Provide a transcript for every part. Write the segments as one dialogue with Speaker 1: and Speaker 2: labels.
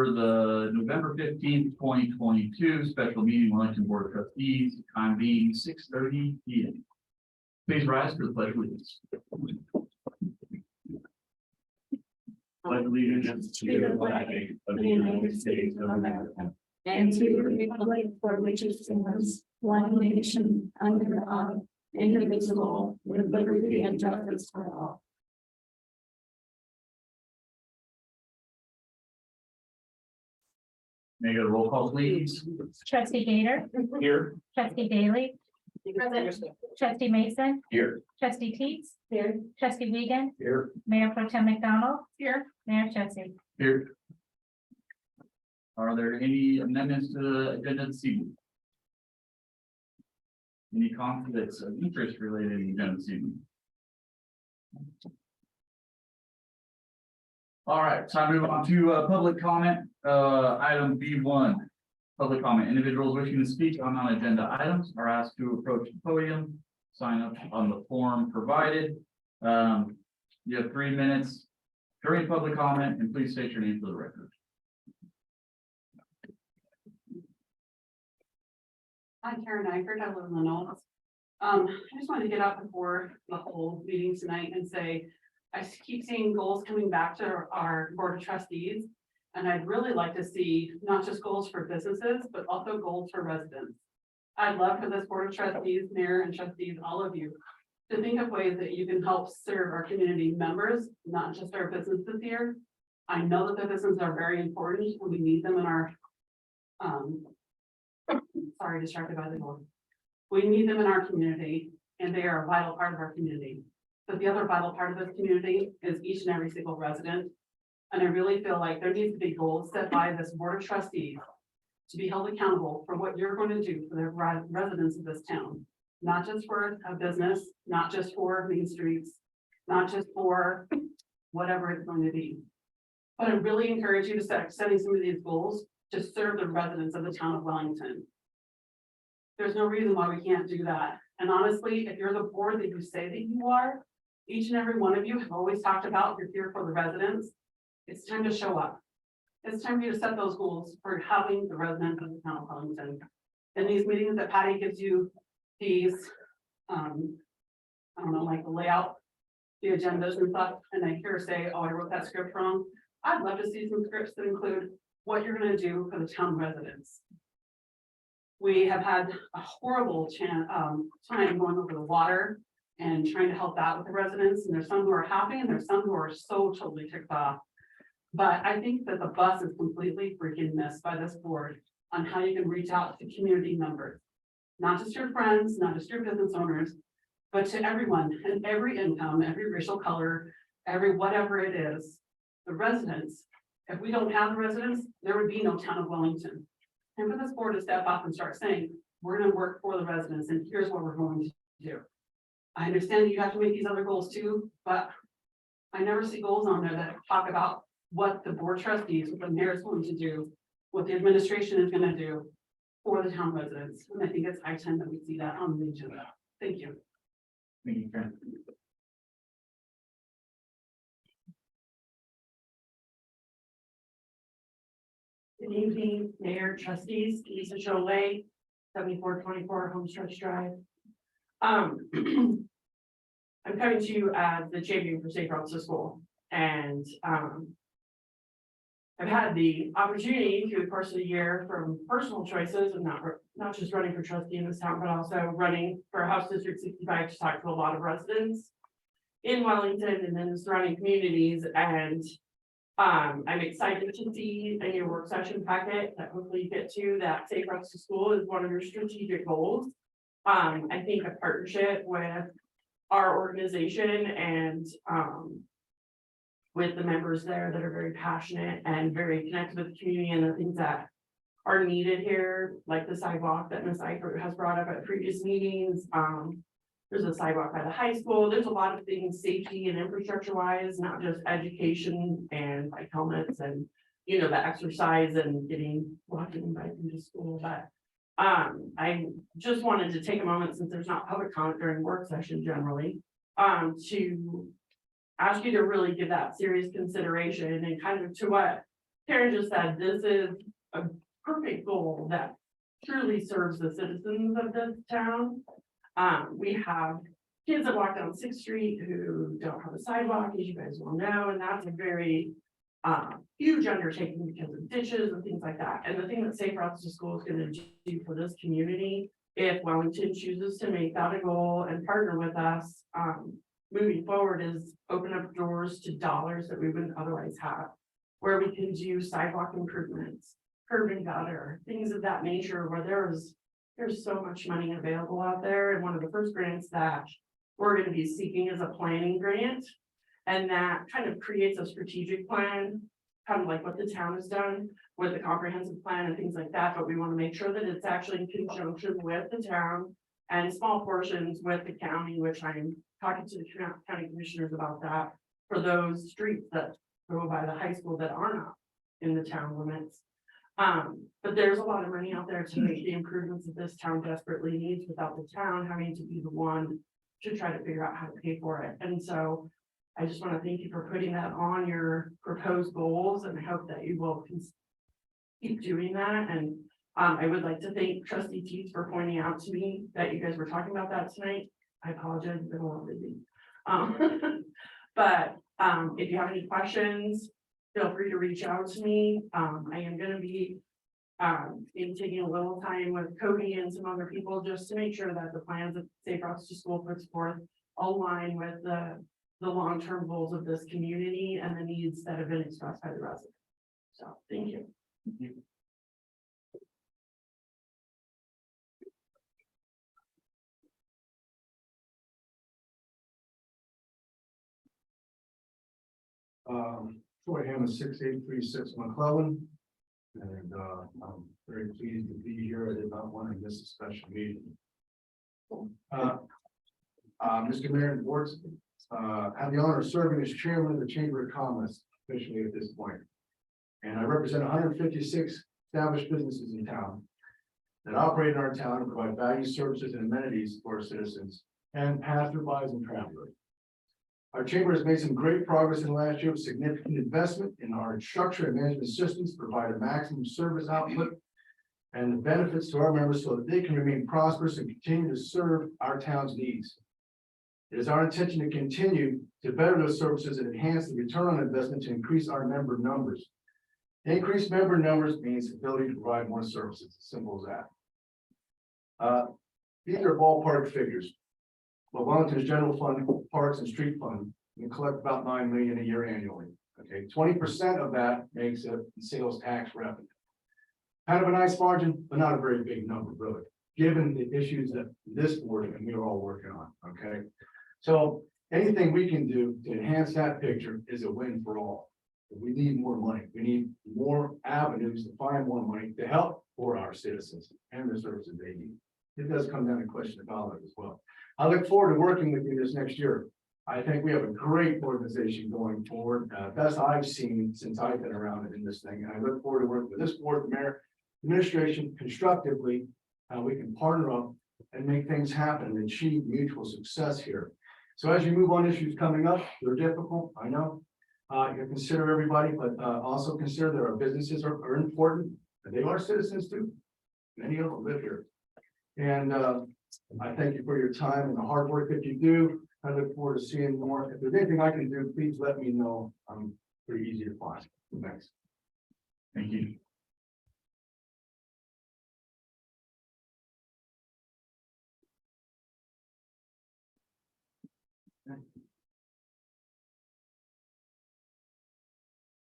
Speaker 1: for the November 15th, 2022 special meeting, Wellington Board of Trustees, time being 6:30 p.m. Please rise for the pledge of allegiance. Pledge allegiance to the flag of the United States of America
Speaker 2: and to the republic for which it stands, one nation, under God, indivisible, with liberty and justice for all.
Speaker 1: May I get a roll call, please?
Speaker 3: Trustee Gator,
Speaker 1: Here.
Speaker 3: trustee Daly, trustee Mason,
Speaker 1: Here.
Speaker 3: trustee Teets, here, trustee Wiegand,
Speaker 1: Here.
Speaker 3: Mayor Pro Tem McDonald, here, Mayor Chesney.
Speaker 1: Here. Are there any amendments to the agenda this evening? Any conflicts of interest related to the agenda this evening? All right, time to move on to public comment. Item B1. Public comment. Individuals wishing to speak on non-agenda items are asked to approach the podium, sign up on the form provided. You have 3 minutes during public comment, and please state your name for the record.
Speaker 4: Hi, Karen Eifert, I live in the Knolls. I just wanted to get up before the whole meeting tonight and say, I keep seeing goals coming back to our Board of Trustees. And I'd really like to see not just goals for businesses, but also goals for residents. I'd love for this Board of Trustees, Mayor and Trustees, all of you, to think of ways that you can help serve our community members, not just our businesses here. I know that the businesses are very important and we need them in our, sorry, distracted by the door. We need them in our community and they are a vital part of our community. But the other vital part of this community is each and every single resident. And I really feel like there needs to be goals set by this Board of Trustees to be held accountable for what you're going to do for the residents of this town. Not just for a business, not just for Main Streets, not just for whatever it's going to be. But I really encourage you to start setting some of these goals to serve the residents of the town of Wellington. There's no reason why we can't do that. And honestly, if you're the board that you say that you are, each and every one of you have always talked about you're here for the residents. It's time to show up. It's time for you to set those goals for having the residents of the town of Wellington. In these meetings that Patty gives you these, I don't know, like the layout, the agendas and stuff, and I hear her say, oh, I wrote that script wrong. I'd love to see some scripts that include what you're going to do for the town residents. We have had a horrible time going over the water and trying to help out with the residents. And there's some who are happy and there's some who are so totally ticked off. But I think that the bus is completely freaking missed by this board on how you can reach out to community members. Not just your friends, not just your business owners, but to everyone and every income, every racial color, every whatever it is. The residents, if we don't have the residents, there would be no town of Wellington. And for this board to step up and start saying, we're going to work for the residents and here's what we're going to do. I understand you have to make these other goals too, but I never see goals on there that talk about what the board trustees, what the mayor is going to do, what the administration is going to do for the town residents. And I think it's high time that we see that on the agenda. Thank you.
Speaker 1: Thank you, Karen.
Speaker 5: Good evening, Mayor, Trustees, Lisa Cholet, 7424 Homestretch Drive. I'm coming to you as the champion for safe routes to school, and I've had the opportunity through the course of the year from personal choices and not just running for trustee in this town, but also running for House District 65 to talk to a lot of residents in Wellington and in the surrounding communities. And I'm excited to see in your work session packet that hopefully you get to that safe routes to school is one of your strategic goals. I think a partnership with our organization and with the members there that are very passionate and very connected with the community and the things that are needed here, like the sidewalk that Ms. Eifert has brought up at previous meetings. There's a sidewalk by the high school. There's a lot of things safety and infrastructure wise, not just education and bike helmets and, you know, the exercise and walking and biking to school. But I just wanted to take a moment, since there's not public comment during work session generally, to ask you to really give that serious consideration and kind of to what Karen just said, this is a perfect goal that truly serves the citizens of this town. We have kids that walk down Sixth Street who don't have a sidewalk, as you guys will know, and that's a very huge undertaking because of ditches and things like that. And the thing that Safe Routes to School is gonna do for this community, if Wellington chooses to make that a goal and partner with us, moving forward, is open up doors to dollars that we wouldn't otherwise have, where we can do sidewalk improvements, curb and gutter, things of that nature, where there's so much money available out there. And one of the first grants that we're gonna be seeking is a planning grant. And that kind of creates a strategic plan, kind of like what the town has done with the comprehensive plan and things like that. But we want to make sure that it's actually in conjunction with the town and small portions with the county, which I'm talking to the county commissioners about that for those streets that go by the high school that are not in the town limits. But there's a lot of money out there to make the improvements that this town desperately needs without the town having to be the one to try to figure out how to pay for it. And so I just want to thank you for putting that on your proposed goals, and I hope that you will keep doing that. And I would like to thank Trustee Teets for pointing out to me that you guys were talking about that tonight. I apologize, I've been a little busy. But if you have any questions, feel free to reach out to me. I am going to be taking a little time with Cody and some other people just to make sure that the plans that Safe Routes to School puts forth align with the long-term goals of this community and the needs that have been expressed by the residents. So, thank you.
Speaker 1: Thank you.
Speaker 6: Troy Hammond, 6836 McClellan. And I'm very pleased to be here. I did not want to miss a special meeting. Mr. Mayor and boards, I have the honor of serving as chairman of the Chamber of Commerce officially at this point. And I represent 156 established businesses in town that operate in our town and provide value, services, and amenities for our citizens and passerbys and travelers. Our chamber has made some great progress in the last year with significant investment in our structure and management systems to provide a maximum service output and the benefits to our members so that they can remain prosperous and continue to serve our town's needs. It is our intention to continue to better those services and enhance the return on investment to increase our member numbers. Increased member numbers means ability to provide more services, as simple as that. These are ballpark figures. But Wellington's general fund, parks and street fund, we collect about $9 million a year annually. Okay, 20% of that makes it sales tax revenue. Kind of a nice margin, but not a very big number, really, given the issues that this board and we are all working on. Okay, so anything we can do to enhance that picture is a win for all. We need more money. We need more avenues to find more money to help for our citizens and the services they need. It does come down to question of dollars as well. I look forward to working with you this next year. I think we have a great organization going forward, best I've seen since I've been around in this thing. And I look forward to working with this board, the mayor, administration constructively. We can partner up and make things happen and achieve mutual success here. So as you move on issues coming up, they're difficult, I know. You consider everybody, but also consider that our businesses are important. And they are citizens too. Many of them live here. And I thank you for your time and the hard work that you do. I look forward to seeing more. If there's anything I can do, please let me know. I'm pretty easy to find. Thanks.
Speaker 1: Thank you.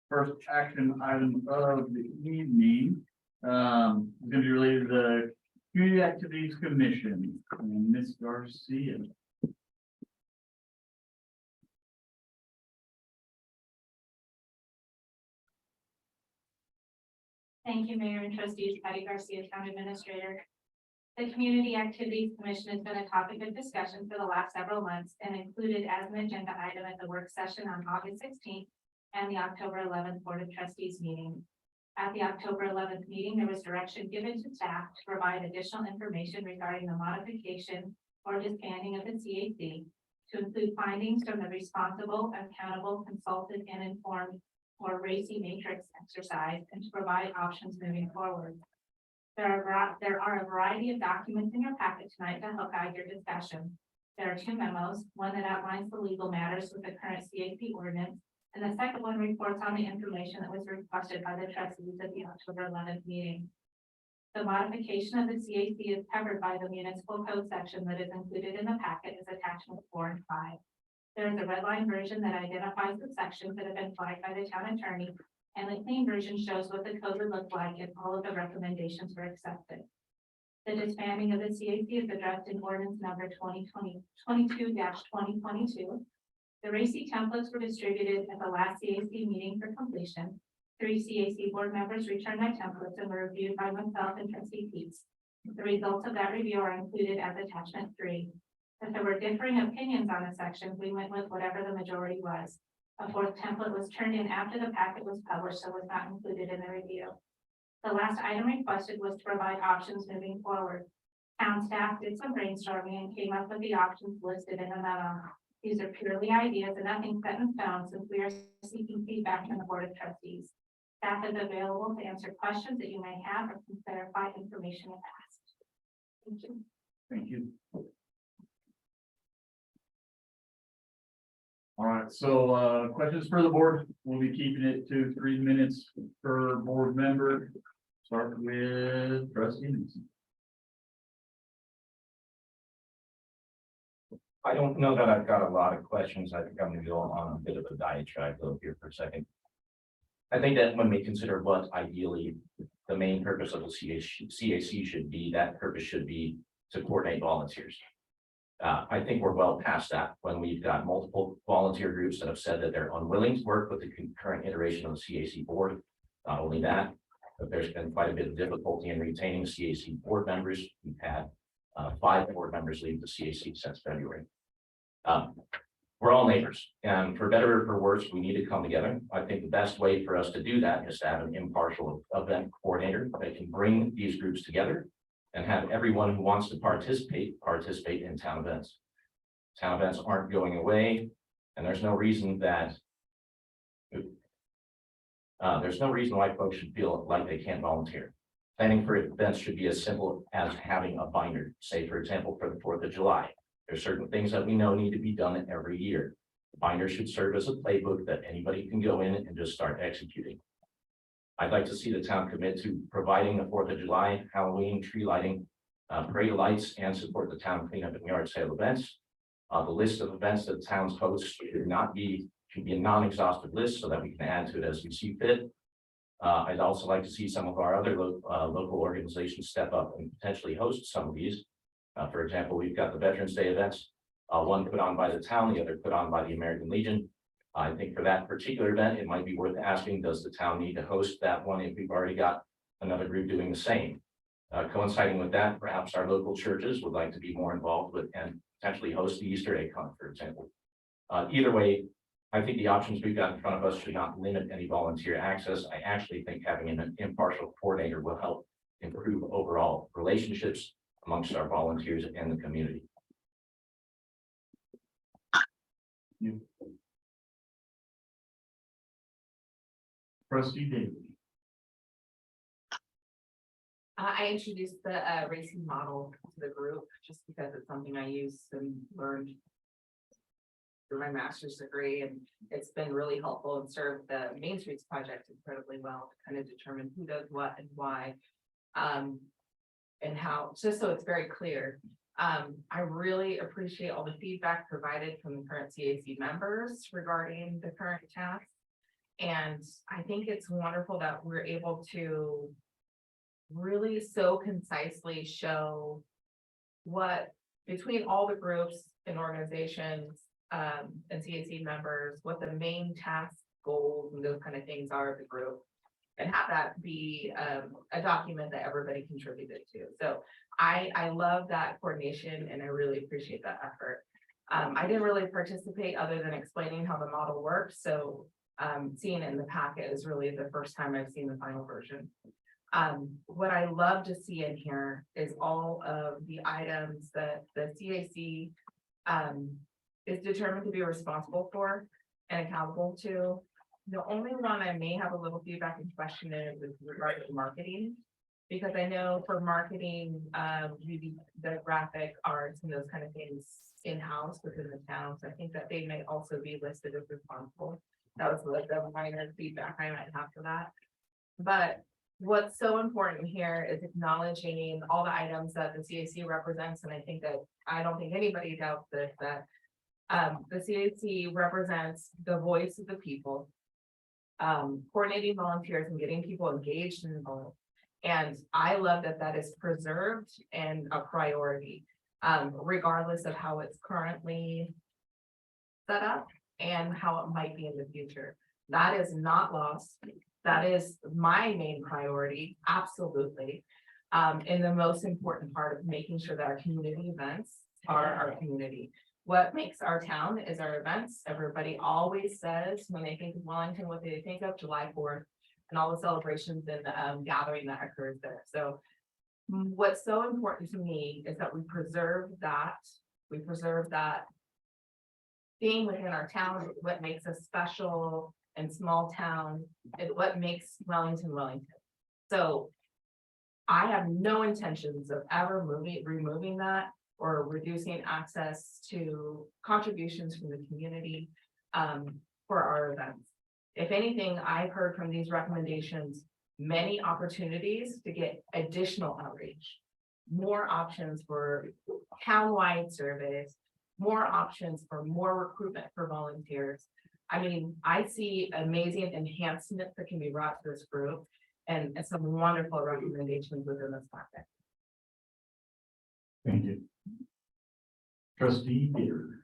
Speaker 1: First action item of the evening, is going to be related to the Community Activities Commission and Ms. Garcia.
Speaker 3: Thank you, Mayor and Trustees. Patty Garcia, Town Administrator. The Community Activities Commission has been a topic of discussion for the last several months and included as an agenda item at the work session on August 16th and the October 11th Board of Trustees meeting. At the October 11th meeting, there was direction given to staff to provide additional information regarding the modification or disbanding of the CAC to include findings from the responsible, accountable, consulted, and informed or RACI matrix exercise and to provide options moving forward. There are a variety of documents in your packet tonight to help guide your discussion. There are 2 memos, one that outlines the legal matters with the current CAC ordinance, and the second one reports on the information that was requested by the trustees at the October 11th meeting. The modification of the CAC is covered by the municipal code section that is included in the packet as attachment 4 and 5. There is a red line version that identifies the sections that have been flagged by the town attorney, and the clean version shows what the code would look like if all of the recommendations were accepted. The disbanding of the CAC is addressed in ordinance number 2022-2022. The RACI templates were distributed at the last CAC meeting for completion. 3 CAC board members returned their templates and were reviewed by myself and trustee Peets. The results of that review are included as attachment 3. If there were differing opinions on a section, we went with whatever the majority was. A 4th template was turned in after the packet was published, so was not included in the review. The last item requested was to provide options moving forward. Town staff did some brainstorming and came up with the options listed in the memo. These are purely ideas and nothing set in stone, since we are seeking feedback from the Board of Trustees. Staff is available to answer questions that you may have or can clarify information if asked. Thank you.
Speaker 1: Thank you. All right, so questions for the board. We'll be keeping it to 3 minutes per board member. Start with trustee Newsom.
Speaker 7: I don't know that I've got a lot of questions. I think I'm gonna go on a bit of a diatribe though here for a second. I think that when we consider what ideally the main purpose of the CAC should be, that purpose should be to coordinate volunteers. I think we're well past that when we've got multiple volunteer groups that have said that they're unwilling to work with the current iteration of the CAC board. Not only that, but there's been quite a bit of difficulty in retaining CAC board members. We've had 5 board members leave the CAC since February. We're all neighbors, and for better or for worse, we need to come together. I think the best way for us to do that is to have an impartial event coordinator that can bring these groups together and have everyone who wants to participate in town events. Town events aren't going away, and there's no reason why folks should feel like they can't volunteer. Planning for events should be as simple as having a binder. Say, for example, for the 4th of July. There's certain things that we know need to be done every year. The binder should serve as a playbook that anybody can go in and just start executing. I'd like to see the town commit to providing the 4th of July, Halloween, tree lighting, parade of lights, and support the town cleanup and yard sale events. The list of events that towns host should be a non-exhaustive list so that we can add to it as we see fit. I'd also like to see some of our other local organizations step up and potentially host some of these. For example, we've got the Veterans Day events, one put on by the town, the other put on by the American Legion. I think for that particular event, it might be worth asking, does the town need to host that one if we've already got another group doing the same? Coinciding with that, perhaps our local churches would like to be more involved with and potentially host the Easter egg hunt, for example. Either way, I think the options we've got in front of us should not limit any volunteer access. I actually think having an impartial coordinator will help improve overall relationships amongst our volunteers and the community.
Speaker 1: Trustee Daly.
Speaker 8: I introduced the racing model to the group just because it's something I use and learned through my master's degree, and it's been really helpful and served the Main Streets project incredibly well to kind of determine who does what and why, and how, just so it's very clear. I really appreciate all the feedback provided from the current CAC members regarding the current tasks. And I think it's wonderful that we're able to really so concisely show what, between all the groups and organizations and CAC members, what the main tasks, goals, and those kind of things are of the group, and have that be a document that everybody contributed to. So I love that coordination, and I really appreciate that effort. I didn't really participate other than explaining how the model works. So seeing it in the packet is really the first time I've seen the final version. What I love to see in here is all of the items that the CAC is determined to be responsible for and accountable to. The only one I may have a little feedback and question is with regard to marketing. Because I know for marketing, we do the graphic arts and those kind of things in-house within the town. So I think that they may also be listed as responsible. That was like the minor feedback I might have for that. But what's so important here is acknowledging all the items that the CAC represents, and I think that, I don't think anybody doubts this, that the CAC represents the voice of the people, coordinating volunteers and getting people engaged and involved. And I love that that is preserved and a priority, regardless of how it's currently set up and how it might be in the future. That is not lost. That is my main priority, absolutely. And the most important part of making sure that our community events are our community. What makes our town is our events. Everybody always says when they think of Wellington, what they think of July 4th and all the celebrations and gathering that occurs there. So what's so important to me is that we preserve that being within our town, what makes us special and small town, and what makes Wellington Wellington. So I have no intentions of ever removing that or reducing access to contributions from the community for our events. If anything, I've heard from these recommendations, many opportunities to get additional outreach, more options for townwide surveys, more options for more recruitment for volunteers. I mean, I see amazing enhancements that can be brought to this group and some wonderful recommendations within this packet.
Speaker 1: Thank you. Trustee Peter.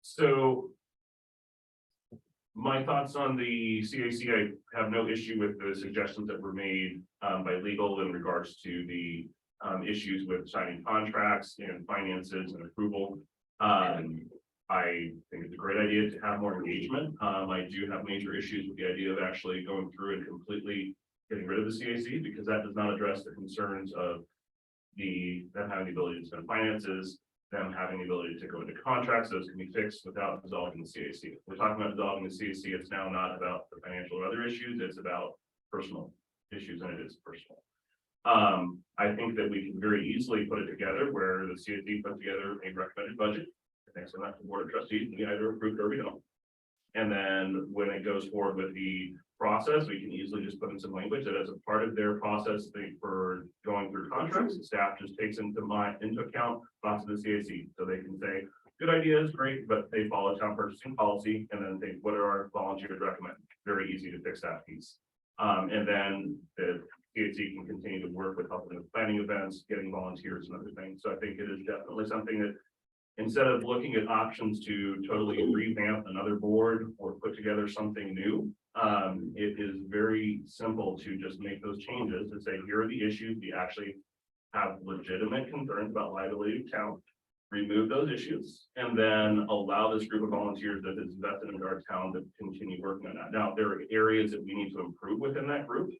Speaker 9: So my thoughts on the CAC, I have no issue with the suggestions that were made by legal in regards to the issues with signing contracts and finances and approval. I think it's a great idea to have more engagement. I do have major issues with the idea of actually going through and completely getting rid of the CAC because that does not address the concerns of them having the ability to spend finances, them having the ability to go into contracts. Those can be fixed without dissolving the CAC. If we're talking about dissolving the CAC, it's now not about the financial or other issues, it's about personal issues, and it is personal. I think that we can very easily put it together where the CAC put together a recommended budget. Thanks so much to the Board of Trustees, we either approve it or we don't. And then when it goes forward with the process, we can easily just put in some language that as a part of their process for going through contracts, staff just takes into account lots of the CAC. So they can say, good ideas, great, but they follow town purchasing policy and then think, what are our volunteers recommend? Very easy to fix that piece. And then the CAC can continue to work with helping with planning events, getting volunteers and other things. So I think it is definitely something that instead of looking at options to totally revamp another board or put together something new, it is very simple to just make those changes and say, here are the issues we actually have legitimate concerns about liability of town, remove those issues, and then allow this group of volunteers that is invested in our town to continue working on that. Now, there are areas that we need to improve within that group.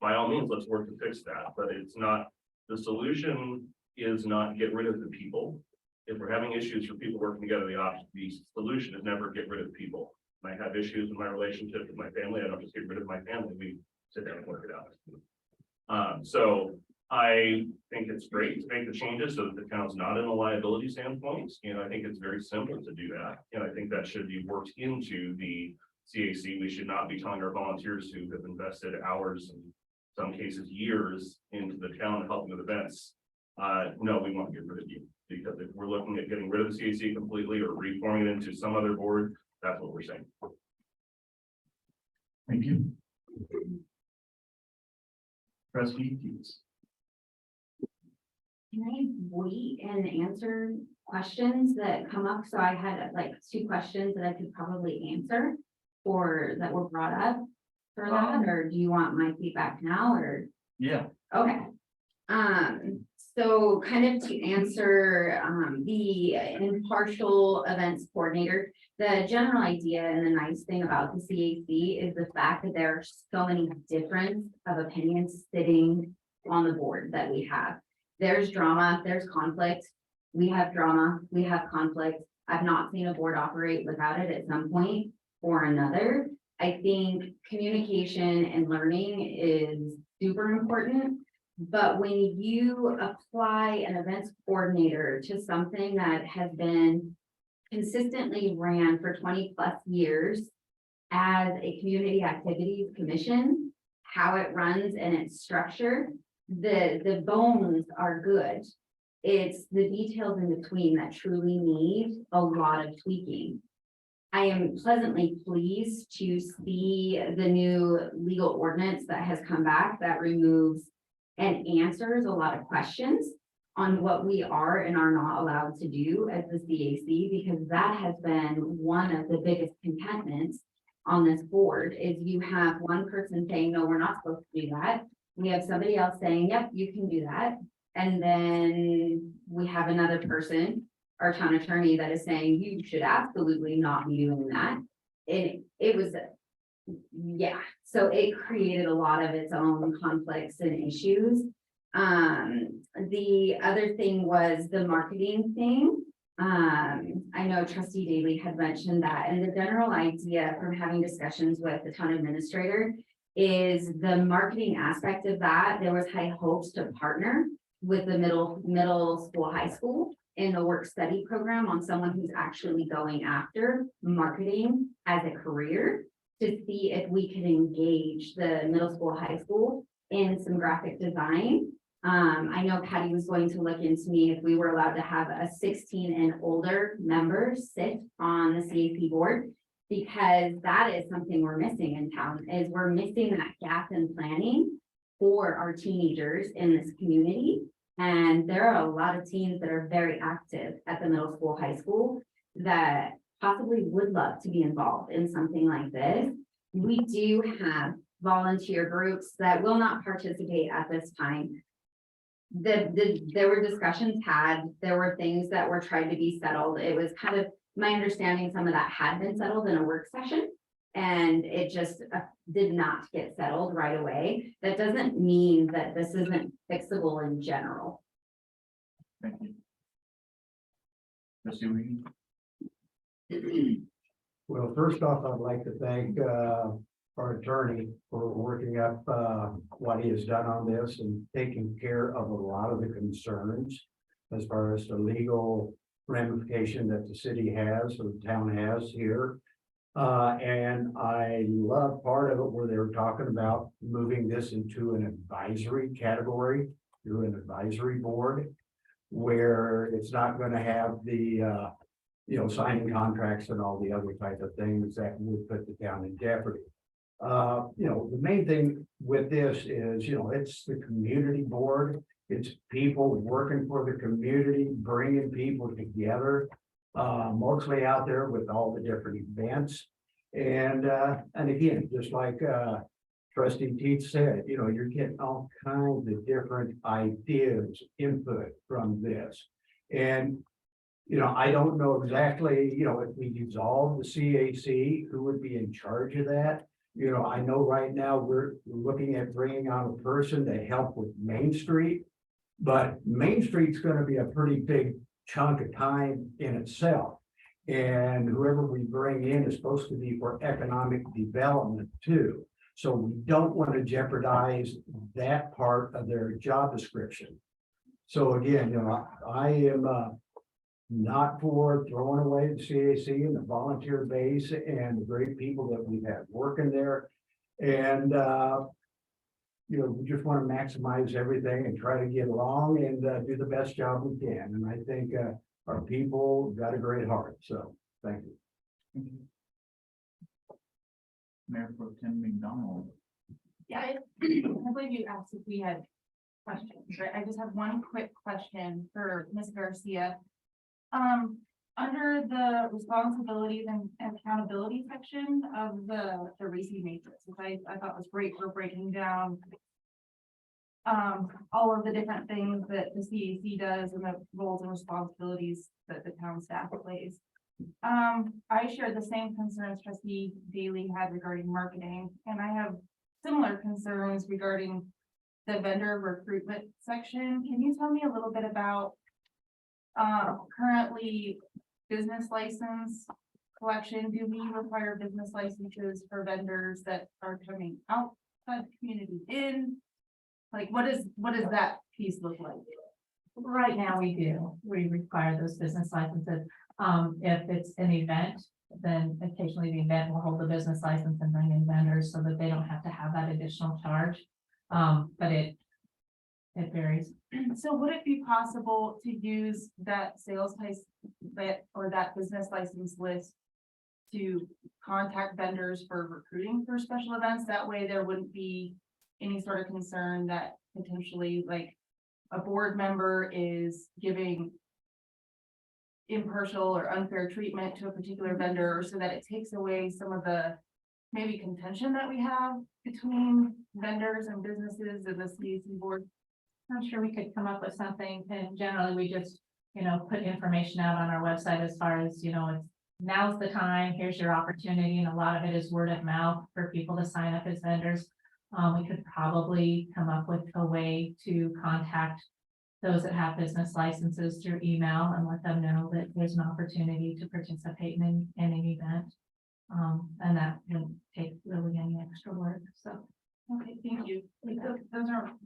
Speaker 9: By all means, let's work to fix that, but it's not, the solution is not get rid of the people. If we're having issues for people working together, the solution is never get rid of people. When I have issues in my relationship with my family, I don't just get rid of my family, we sit down and work it out. So I think it's great to make the changes so that the town's not in a liability standpoint. And I think it's very simple to do that. And I think that should be worked into the CAC. We should not be telling our volunteers who have invested hours, in some cases years, into the town and helping with events. No, we want to get rid of you. Because if we're looking at getting rid of the CAC completely or reforming it into some other board, that's what we're saying.
Speaker 1: Thank you. Trustee Keys.
Speaker 10: Can I wait and answer questions that come up? So I had like 2 questions that I could probably answer or that were brought up for that, or do you want my feedback now or?
Speaker 1: Yeah.
Speaker 10: Okay. So kind of to answer the impartial events coordinator, the general idea and the nice thing about the CAC is the fact that there are so many different of opinions sitting on the board that we have. There's drama, there's conflict. We have drama, we have conflict. I've not seen a board operate without it at some point or another. I think communication and learning is super important. But when you apply an events coordinator to something that has been consistently ran for 20+ years as a community activities commission, how it runs and its structure, the bones are good. It's the details in between that truly need a lot of tweaking. I am pleasantly pleased to see the new legal ordinance that has come back that removes and answers a lot of questions on what we are and are not allowed to do as the CAC, because that has been one of the biggest contentments on this board is you have one person saying, no, we're not supposed to do that. We have somebody else saying, yep, you can do that. And then we have another person, our town attorney, that is saying you should absolutely not be doing that. And it was, yeah, so it created a lot of its own conflicts and issues. The other thing was the marketing thing. I know Trustee Daly had mentioned that, and the general idea from having discussions with the town administrator is the marketing aspect of that. There was high hopes to partner with the middle school, high school in the work study program on someone who's actually going after marketing as a career to see if we can engage the middle school, high school in some graphic design. I know Patty was going to look into me if we were allowed to have a 16 and older member sit on the CAC board, because that is something we're missing in town, is we're missing that gap in planning for our teenagers in this community. And there are a lot of teens that are very active at the middle school, high school that possibly would love to be involved in something like this. We do have volunteer groups that will not participate at this time. There were discussions had, there were things that were tried to be settled. It was kind of my understanding some of that had been settled in a work session, and it just did not get settled right away. That doesn't mean that this isn't fixable in general.
Speaker 1: Thank you. Trustee Reed?
Speaker 6: Well, first off, I'd like to thank our attorney for working up what he has done on this and taking care of a lot of the concerns as far as the legal ramification that the city has or the town has here. And I love part of it where they were talking about moving this into an advisory category, through an advisory board, where it's not going to have the signing contracts and all the other type of things that would put the town in jeopardy. The main thing with this is, it's the community board. It's people working for the community, bringing people together, mostly out there with all the different events. And again, just like Trustee Teets said, you're getting all kinds of different ideas, input from this. And I don't know exactly, if we dissolve the CAC, who would be in charge of that? I know right now we're looking at bringing on a person to help with Main Street, but Main Street's going to be a pretty big chunk of time in itself. And whoever we bring in is supposed to be for economic development too. So we don't want to jeopardize that part of their job description. So again, I am not for throwing away the CAC and the volunteer base and the great people that we've had working there. And, we just want to maximize everything and try to get along and do the best job we can. And I think our people got a great heart. So thank you.
Speaker 1: Mayor Pro Tem McDonald.
Speaker 8: Yeah, I believe you asked if we had questions, right? I just have one quick question for Ms. Garcia. Under the responsibilities and accountability section of the RACI matrix, which I thought was great for breaking down all of the different things that the CAC does and the roles and responsibilities that the town staff plays. I share the same concerns Trustee Daly had regarding marketing, and I have similar concerns regarding the vendor recruitment section. Can you tell me a little bit about currently business license collection, do we require business licenses for vendors that are coming outside the community in? Like, what does that piece look like?
Speaker 11: Right now, we do. We require those business licenses. If it's an event, then occasionally the event will hold the business license and bring in vendors so that they don't have to have that additional charge. But it varies.
Speaker 8: So would it be possible to use that sales tax or that business license list to contact vendors for recruiting for special events? That way there wouldn't be any sort of concern that potentially like a board member is giving impartial or unfair treatment to a particular vendor, so that it takes away some of the maybe contention that we have between vendors and businesses and the CAC board.
Speaker 11: I'm sure we could come up with something, and generally we just, put information out on our website as far as, it's now's the time, here's your opportunity, and a lot of it is word of mouth for people to sign up as vendors. We could probably come up with a way to contact those that have business licenses through email and let them know that there's an opportunity to participate in an event. And that wouldn't take really any extra work, so.
Speaker 8: Okay, thank you.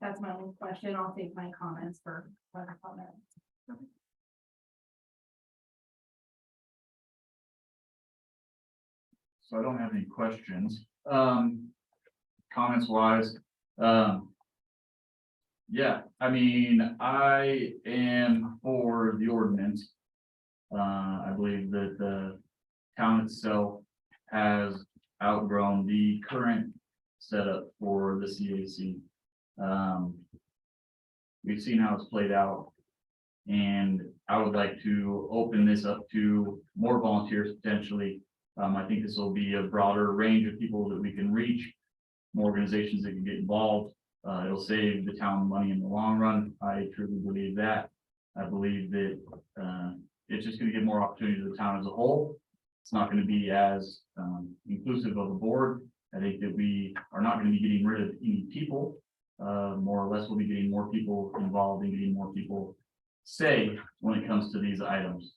Speaker 8: That's my only question. I'll take my comments for further comment.
Speaker 1: So I don't have any questions. Comments wise, yeah, I mean, I am for the ordinance. I believe that the town itself has outgrown the current setup for the CAC. We've seen how it's played out. And I would like to open this up to more volunteers potentially. I think this will be a broader range of people that we can reach, more organizations that can get involved. It'll save the town money in the long run. I truly believe that. I believe that it's just going to give more opportunity to the town as a whole. It's not going to be as inclusive of a board. I think that we are not going to be getting rid of any people. More or less, we'll be getting more people involved and getting more people say when it comes to these items.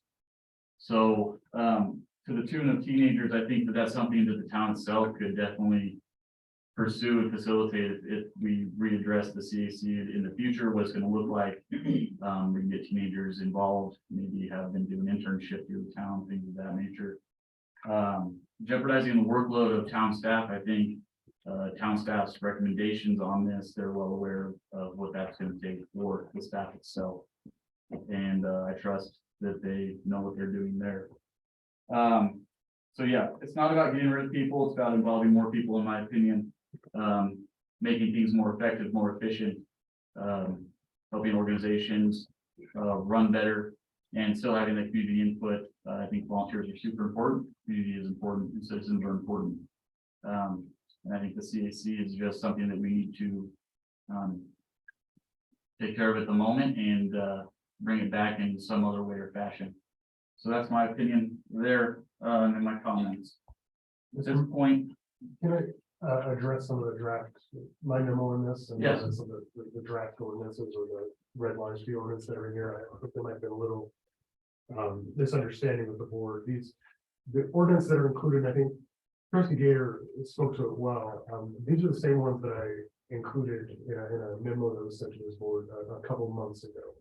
Speaker 1: So to the tune of teenagers, I think that that's something that the town itself could definitely pursue and facilitate if we readdress the CAC in the future, what it's going to look like. We can get teenagers involved, maybe have them do an internship through the town, things of that nature. Jeopardizing the workload of town staff, I think town staff's recommendations on this, they're well aware of what that's going to take for the staff itself. And I trust that they know what they're doing there. So yeah, it's not about getting rid of people, it's about involving more people, in my opinion, making things more effective, more efficient, helping organizations run better, and still having the community input. I think volunteers are super important, community is important, and citizens are important. And I think the CAC is just something that we need to take care of at the moment and bring it back in some other way or fashion. So that's my opinion there, and my comments. At this point,
Speaker 6: Can I address some of the drafts, my memo on this? And
Speaker 1: Yes.
Speaker 6: some of the draft ordinances or the red lines to the ordinance that are here. I think there might have been a little misunderstanding with the board. The ordinance that are included, I think Trustee Gator spoke to it well. These are the same ones that I included in a memo that was sent to this board a couple of months ago.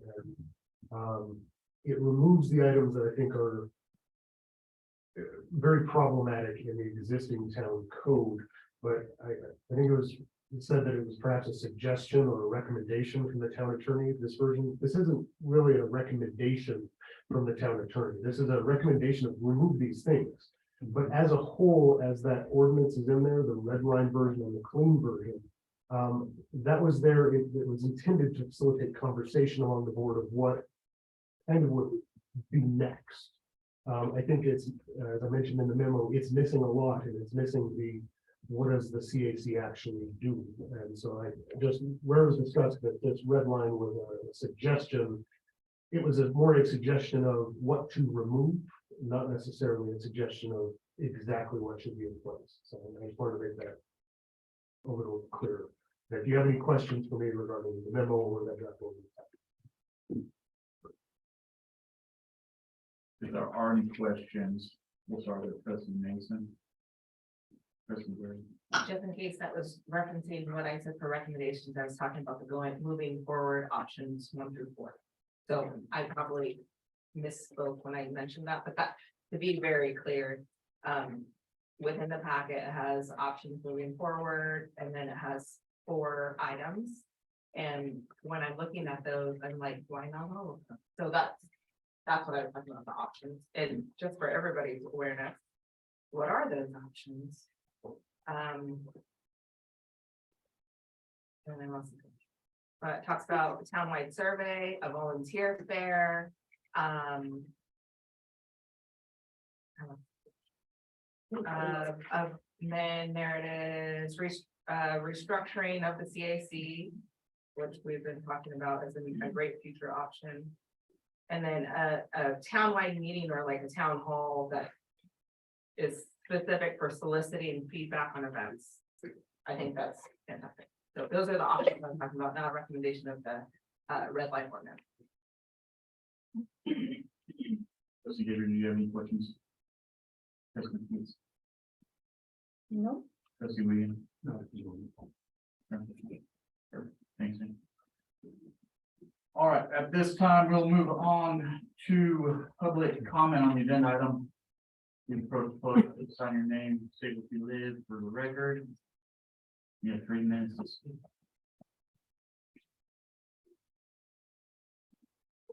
Speaker 6: And, it removes the items that I think are very problematic in the existing town code, but I think it said that it was perhaps a suggestion or a recommendation from the town attorney. This version, this isn't really a recommendation from the town attorney. This is a recommendation of remove these things. But as a whole, as that ordinance is in there, the red line version and the clean version, that was there. It was intended to facilitate conversation along the board of what kind of would be next. I think it's, as I mentioned in the memo, it's missing a lot, and it's missing what does the CAC actually do? And so I just, where it was discussed that this red line was a suggestion, it was more a suggestion of what to remove, not necessarily a suggestion of exactly what should be in place. So I just wanted to make that a little clearer. If you have any questions for me regarding the memo or that draft ordinance.
Speaker 1: If there are any questions, we'll start with Trustee Mason. Trustee Gray.
Speaker 8: Just in case that was referencing what I said for recommendations, I was talking about moving forward options 1 through 4. So I probably misspoke when I mentioned that, but that, to be very clear, within the packet, it has options moving forward, and then it has 4 items. And when I'm looking at those, I'm like, why not all of them? So that's what I was talking about, the options, and just for everybody's awareness, what are those options? And then what's it talks about a townwide survey, a volunteer fair, then there it is, restructuring of the CAC, which we've been talking about as a great future option. And then a townwide meeting or like a town hall that is specific for soliciting feedback on events. I think that's fantastic. So those are the options I'm talking about, not a recommendation of the red light ordinance.
Speaker 1: Trustee Gator, do you have any questions? Trustee Keats?
Speaker 2: No.
Speaker 1: Trustee Williams? No. Thanks. All right, at this time, we'll move on to public comment on the agenda item. You approach the podium, sign your name, state what you live for the record. You have 3 minutes to speak.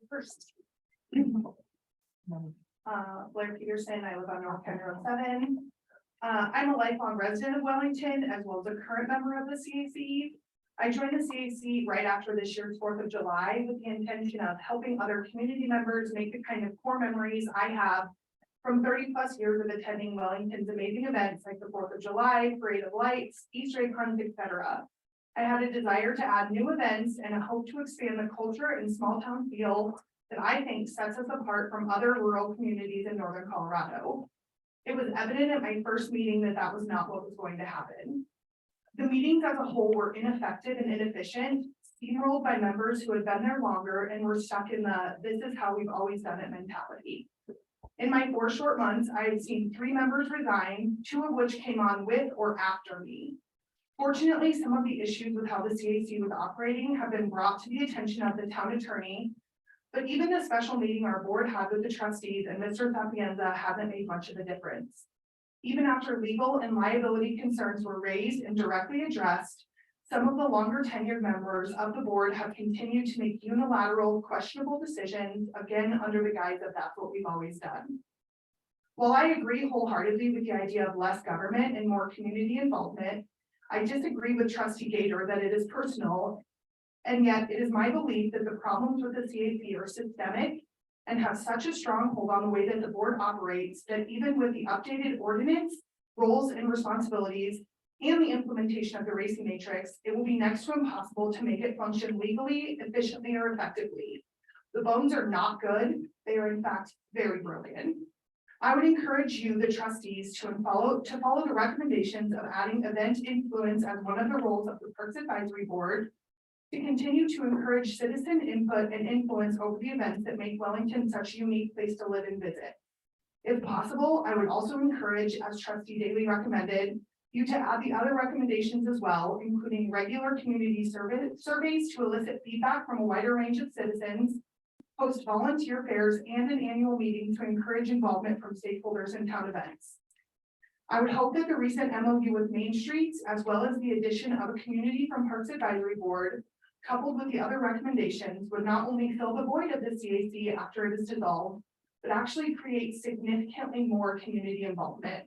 Speaker 12: First. Blair Peterson, I live on North County Road 7. I'm a lifelong resident of Wellington as well as a current member of the CAC. I joined the CAC right after this year's 4th of July with the intention of helping other community members make the kind of core memories I have from 30+ years of attending Wellington's amazing events like the 4th of July, Parade of Lights, Easter egg hunts, etc. I had a desire to add new events and a hope to expand the culture and small town feel that I think sets us apart from other rural communities in northern Colorado. It was evident at my first meeting that that was not what was going to happen. The meetings as a whole were ineffective and inefficient, steamrolled by members who had been there longer and were stuck in the "this is how we've always done it" mentality. In my 4 short months, I have seen 3 members resign, 2 of which came on with or after me. Fortunately, some of the issues with how the CAC was operating have been brought to the attention of the town attorney, but even the special meeting our board had with the trustees and Mr. Sapienza hasn't made much of a difference. Even after legal and liability concerns were raised and directly addressed, some of the longer tenured members of the board have continued to make unilateral, questionable decisions, again, under the guise of that's what we've always done. While I agree wholeheartedly with the idea of less government and more community involvement, I disagree with Trustee Gator that it is personal, and yet it is my belief that the problems with the CAC are systemic and have such a strong hold on the way that the board operates that even with the updated ordinance, roles and responsibilities, and the implementation of the racing matrix, it will be next to impossible to make it function legally, efficiently, or effectively. The bones are not good. They are in fact very broken. I would encourage you, the trustees, to follow the recommendations of adding event influence as one of the roles of the Parks Advisory Board, to continue to encourage citizen input and influence over the events that make Wellington such a unique place to live and visit. If possible, I would also encourage, as Trustee Daly recommended, you to add the other recommendations as well, including regular community surveys to elicit feedback from a wider range of citizens, host volunteer fairs, and an annual meeting to encourage involvement from stakeholders in town events. I would hope that the recent MOU with Main Streets, as well as the addition of a community from Parks Advisory Board, coupled with the other recommendations, would not only fill the void of the CAC after it is dissolved, but actually create significantly more community involvement.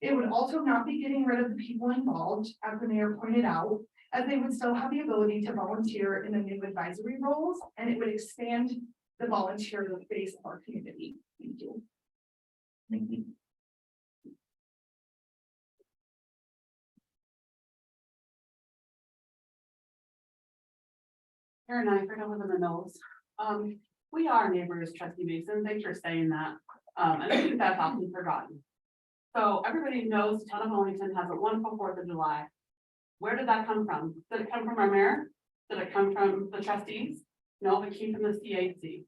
Speaker 12: It would also not be getting rid of the people involved, as the mayor pointed out, as they would still have the ability to volunteer in the new advisory roles, and it would expand the volunteer base of our community. Thank you.
Speaker 1: Thank you.
Speaker 4: Karen and I, for live in the Knolls. We are neighbors, Trustee Mason. Thanks for saying that. And I think that's often forgotten. So everybody knows the town of Wellington has a wonderful 4th of July. Where did that come from? Did it come from our mayor? Did it come from the trustees? No, it came from the CAC.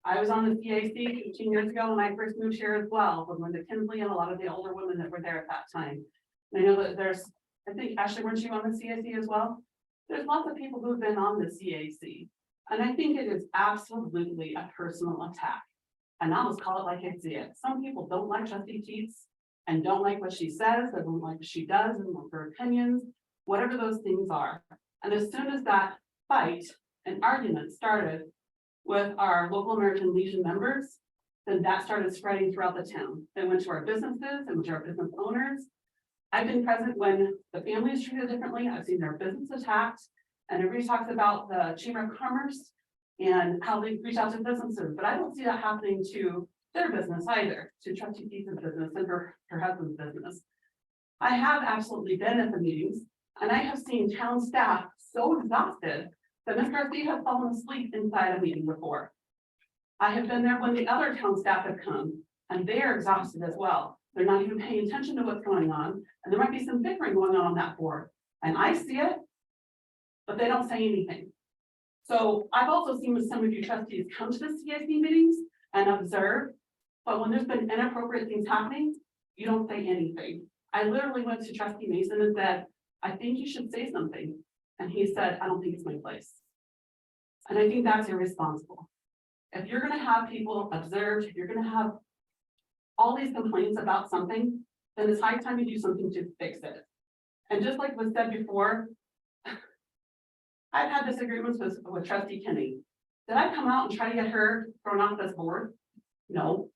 Speaker 4: I was on the CAC 15 years ago when I first moved here as well, with Linda Kinsley and a lot of the older women that were there at that time. And I know that there's, I think Ashley, weren't you on the CAC as well? There's lots of people who've been on the CAC. And I think it is absolutely a personal attack. And I'll just call it like I see it. Some people don't like Trustee Teets and don't like what she says, they don't like what she does and her opinions, whatever those things are. And as soon as that fight and argument started with our local American Legion members, then that started spreading throughout the town. They went to our businesses and to our business owners. I've been present when the family is treated differently. I've seen their business attacked. And everybody talks about the Chamber of Commerce and how they reach out to businesses, but I don't see that happening to their business either, to Trustee Keith's business and her husband's business. I have absolutely been at the meetings and I have seen town staff so exhausted that Ms. Garcia has fallen asleep inside a meeting before. I have been there when the other town staff have come and they are exhausted as well. They're not even paying attention to what's going on, and there might be some bickering going on that board. And I see it, but they don't say anything. So I've also seen with some of you trustees come to the CIC meetings and observe, but when there's been inappropriate things happening, you don't say anything. I literally went to Trustee Mason and said, I think you should say something. And he said, I don't think it's my place. And I think that's irresponsible. If you're gonna have people observed, if you're gonna have all these complaints about something, then it's high time you do something to fix it. And just like was said before, I've had disagreements with Trustee Kenny. Did I come out and try to get her thrown off this board? No.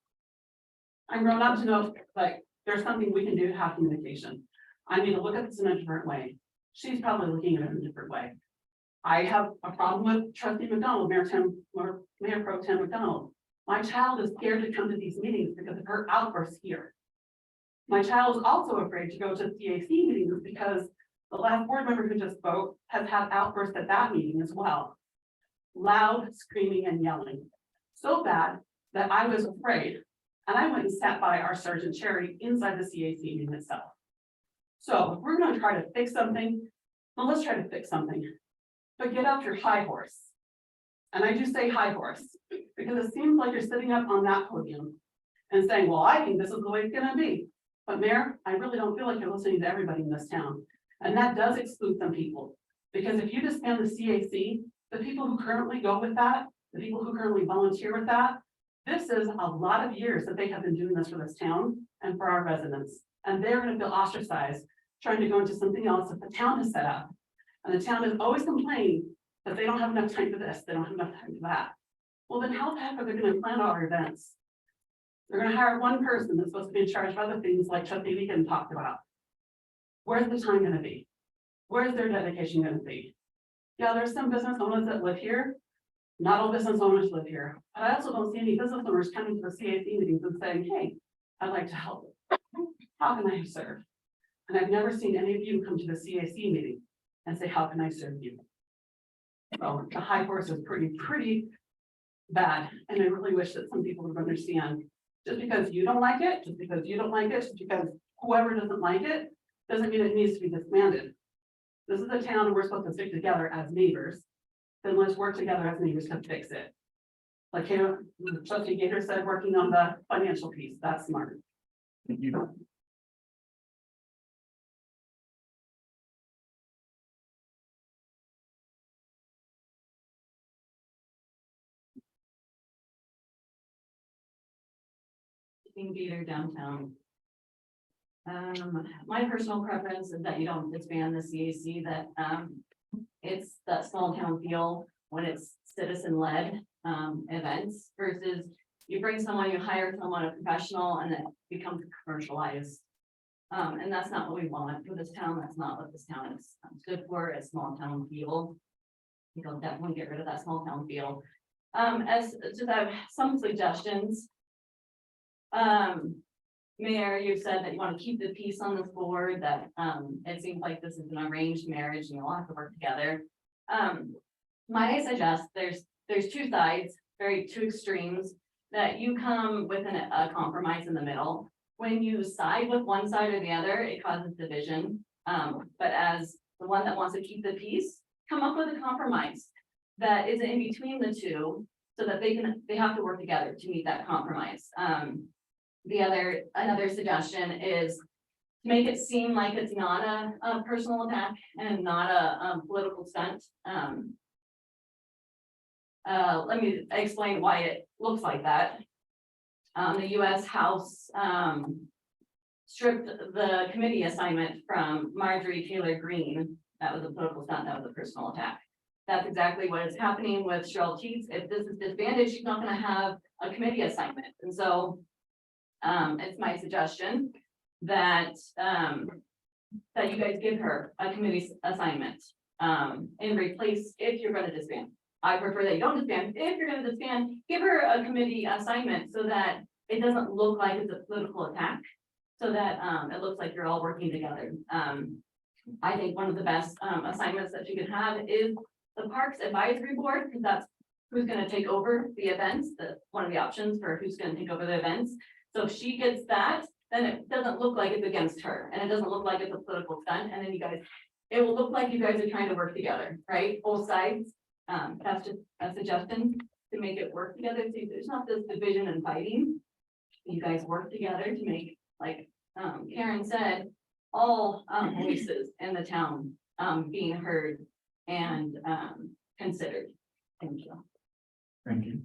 Speaker 4: I'm grown up to know, like, there's something we can do to have communication. I need to look at this in a different way. She's probably looking at it in a different way. I have a problem with Trustee McDonald, Mayor Pro Tem McDonald. My child is scared to come to these meetings because of her outbursts here. My child is also afraid to go to CAC meetings because the last board member who just spoke has had outbursts at that meeting as well. Loud screaming and yelling. So bad that I was afraid. And I went and sat by our Sergeant Cherry inside the CAC meeting itself. So if we're gonna try to fix something, well, let's try to fix something. But get off your high horse. And I do say high horse, because it seems like you're sitting up on that podium and saying, well, I think this is the way it's gonna be. But Mayor, I really don't feel like you're listening to everybody in this town. And that does exclude some people. Because if you disband the CAC, the people who currently go with that, the people who currently volunteer with that, this is a lot of years that they have been doing this for this town and for our residents. And they're gonna feel ostracized, trying to go into something else that the town has set up. And the town is always complaining that they don't have enough time for this, they don't have enough time for that. Well, then how the heck are they gonna plan our events? They're gonna hire one person that's supposed to be in charge of other things like Trustee Deacon talked about. Where's the time gonna be? Where's their dedication gonna be? Yeah, there's some business owners that live here. Not all business owners live here. But I also don't see any business owners coming to the CAC meetings and saying, hey, I'd like to help. How can I serve? And I've never seen any of you come to the CAC meeting and say, how can I serve you? So the high horse is pretty bad. And I really wish that some people would understand, just because you don't like it, just because whoever doesn't like it, doesn't mean it needs to be disbanded. This is a town and we're supposed to stick together as neighbors. Then let's work together as neighbors to fix it. Like Trustee Gator said, working on the financial piece, that's smart.
Speaker 1: Thank you.
Speaker 2: Gator downtown. My personal preference is that you don't disband the CAC, that it's that small town feel when it's citizen led events versus you bring someone, you hire someone, a professional, and it becomes commercialized. And that's not what we want for this town. That's not what this town is good for, a small town feel. You'll definitely get rid of that small town feel. As just I have some suggestions. Mayor, you said that you want to keep the peace on this board, that it seems like this is an arranged marriage and you'll have to work together. Might I suggest there's two sides, two extremes, that you come with a compromise in the middle. When you side with one side or the other, it causes division. But as the one that wants to keep the peace, come up with a compromise that is in between the two, so that they have to work together to meet that compromise. Another suggestion is to make it seem like it's not a personal attack and not a political stunt. Let me explain why it looks like that. The US House stripped the committee assignment from Marjorie Taylor Greene. That was a political stunt, that was a personal attack. That's exactly what is happening with Cheryl Teets. If this is disbanded, she's not gonna have a committee assignment. And so it's my suggestion that that you guys give her a committee assignment in replace if you're gonna disband. I prefer that you don't disband. If you're gonna disband, give her a committee assignment so that it doesn't look like it's a political attack. So that it looks like you're all working together. I think one of the best assignments that you can have is the Parks Advisory Board, because that's who's gonna take over the events, one of the options for who's gonna take over the events. So if she gets that, then it doesn't look like it's against her, and it doesn't look like it's a political stunt, and then you guys, it will look like you guys are trying to work together, right? Both sides. That's just a suggestion to make it work together. So there's not this division and fighting. You guys work together to make, like Karen said, all voices in the town being heard and considered. Thank you.
Speaker 1: Thank you.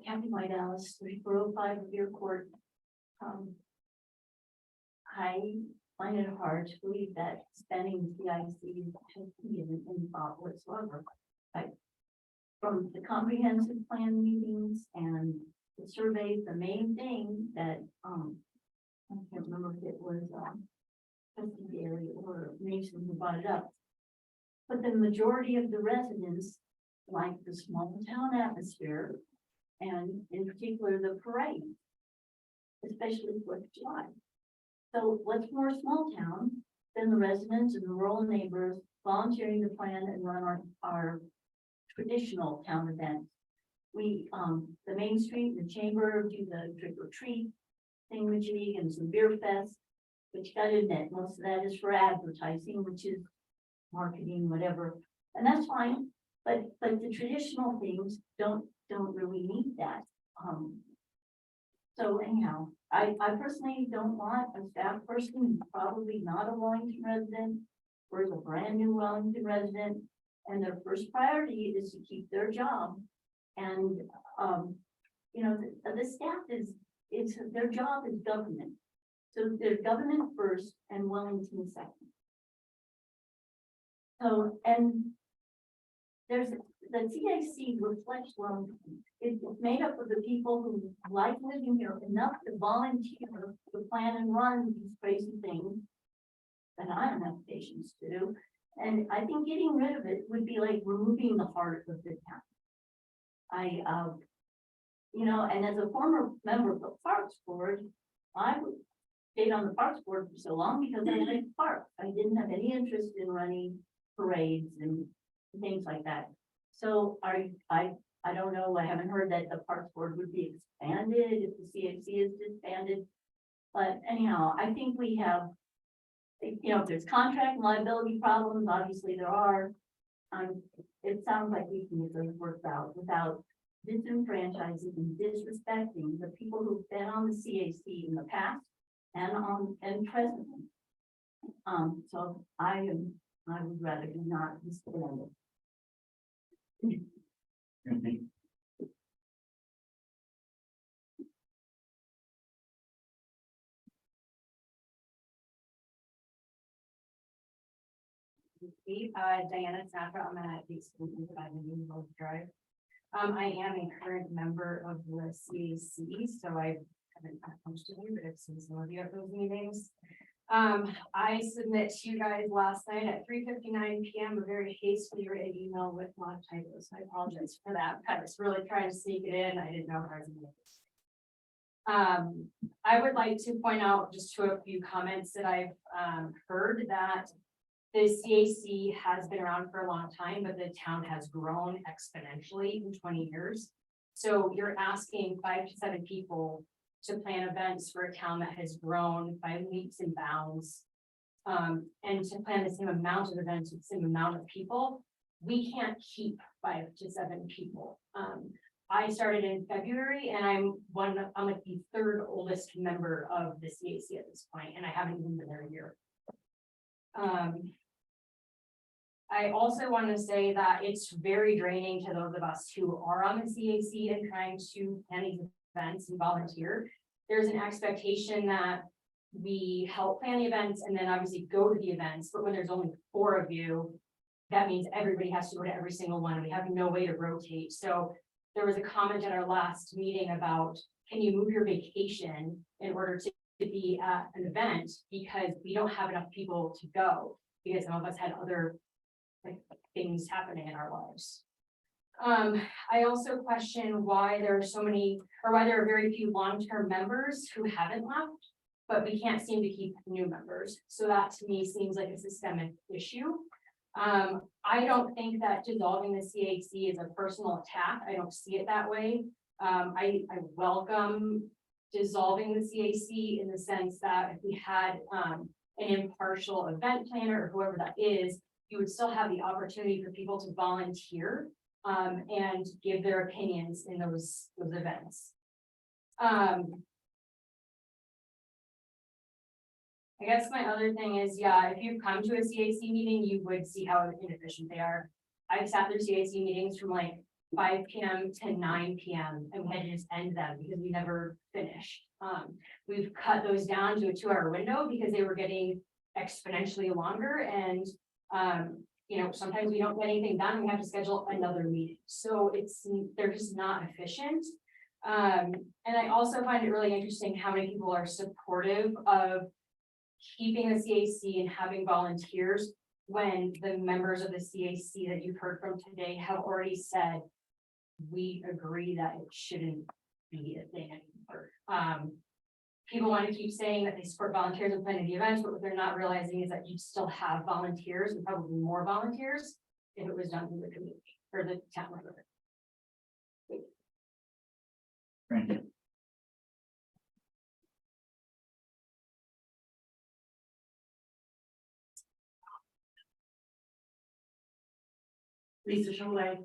Speaker 13: County White Alice, 3405 Revere Court. I find it hard to believe that spending CIC has been in thought whatsoever. From the comprehensive plan meetings and the surveys, the main thing that, I can't remember if it was, Trustee Gary or Mason who brought it up. But the majority of the residents like the small town atmosphere, and in particular the parade, especially 4th of July. So what's more small town than the residents and the rural neighbors volunteering to plan and run our traditional town events? We, the Main Street, the Chamber do the trick or treat thingamajig and some beer fest, which you gotta admit, most of that is for advertising, which is marketing, whatever, and that's fine. But the traditional things don't really need that. So anyhow, I personally don't want a staff person who's probably not a Wellington resident or is a brand new Wellington resident, and their first priority is to keep their job. And you know, the staff is their job is government. So they're government first and Wellington second. So, and there's the CIC reflects Wellington. It's made up of the people who like living here enough to volunteer to plan and run these crazy things that I don't have patience to do. And I think getting rid of it would be like removing the heart of the town. You know, and as a former member of the Parks Board, I stayed on the Parks Board for so long because I liked parks. I didn't have any interest in running parades and things like that. So I don't know, I haven't heard that the Parks Board would be expanded if the CAC is disbanded. But anyhow, I think we have, you know, if there's contract and liability problems, obviously there are. It sounds like we can get those worked out without disenfranchising and disrespecting the people who've been on the CAC in the past and presently. So I would rather not disband it.
Speaker 3: Diana Safra, I'm at the school Drive. I am a current member of the CAC, so I haven't come to you, but I've seen some of you at those meetings. I submit to you guys last night at 3:59 p.m. a very hastily written email with a lot of typos. I apologize for that. I was really trying to sneak it in. I didn't know how I was going to. I would like to point out just to a few comments that I've heard that the CAC has been around for a long time, but the town has grown exponentially in 20 years. So you're asking 5 to 7 people
Speaker 2: to plan events for a town that has grown by leaps and bounds. And to plan the same amount of events with the same amount of people, we can't keep 5 to 7 people. I started in February and I'm like the 3rd oldest member of the CAC at this point, and I haven't even been there a year. I also want to say that it's very draining to those of us who are on the CAC and trying to plan these events and volunteer. There's an expectation that we help plan the events and then obviously go to the events, but when there's only 4 of you, that means everybody has to go to every single one, and we have no way to rotate. So there was a comment at our last meeting about, can you move your vacation in order to be at an event, because we don't have enough people to go, because some of us had other things happening in our lives. I also question why there are so many, or why there are very few long-term members who haven't left, but we can't seem to keep new members. So that to me seems like a systemic issue. I don't think that dissolving the CAC is a personal attack. I don't see it that way. I welcome dissolving the CAC in the sense that if we had an impartial event planner or whoever that is, you would still have the opportunity for people to volunteer and give their opinions in those events. I guess my other thing is, yeah, if you come to a CAC meeting, you would see how inefficient they are. I've sat through CAC meetings from like 5 p.m. to 9 p.m. and we had to just end them because we never finished. We've cut those down to a 2-hour window because they were getting exponentially longer, and you know, sometimes we don't get anything done and we have to schedule another meeting. So they're just not efficient. And I also find it really interesting how many people are supportive of keeping the CAC and having volunteers when the members of the CAC that you've heard from today have already said, we agree that it shouldn't be a thing anymore. People want to keep saying that they support volunteers and planning the events, but what they're not realizing is that you still have volunteers, and probably more volunteers, if it was done through the community or the town level.
Speaker 1: Thank you.
Speaker 5: Lisa Cholet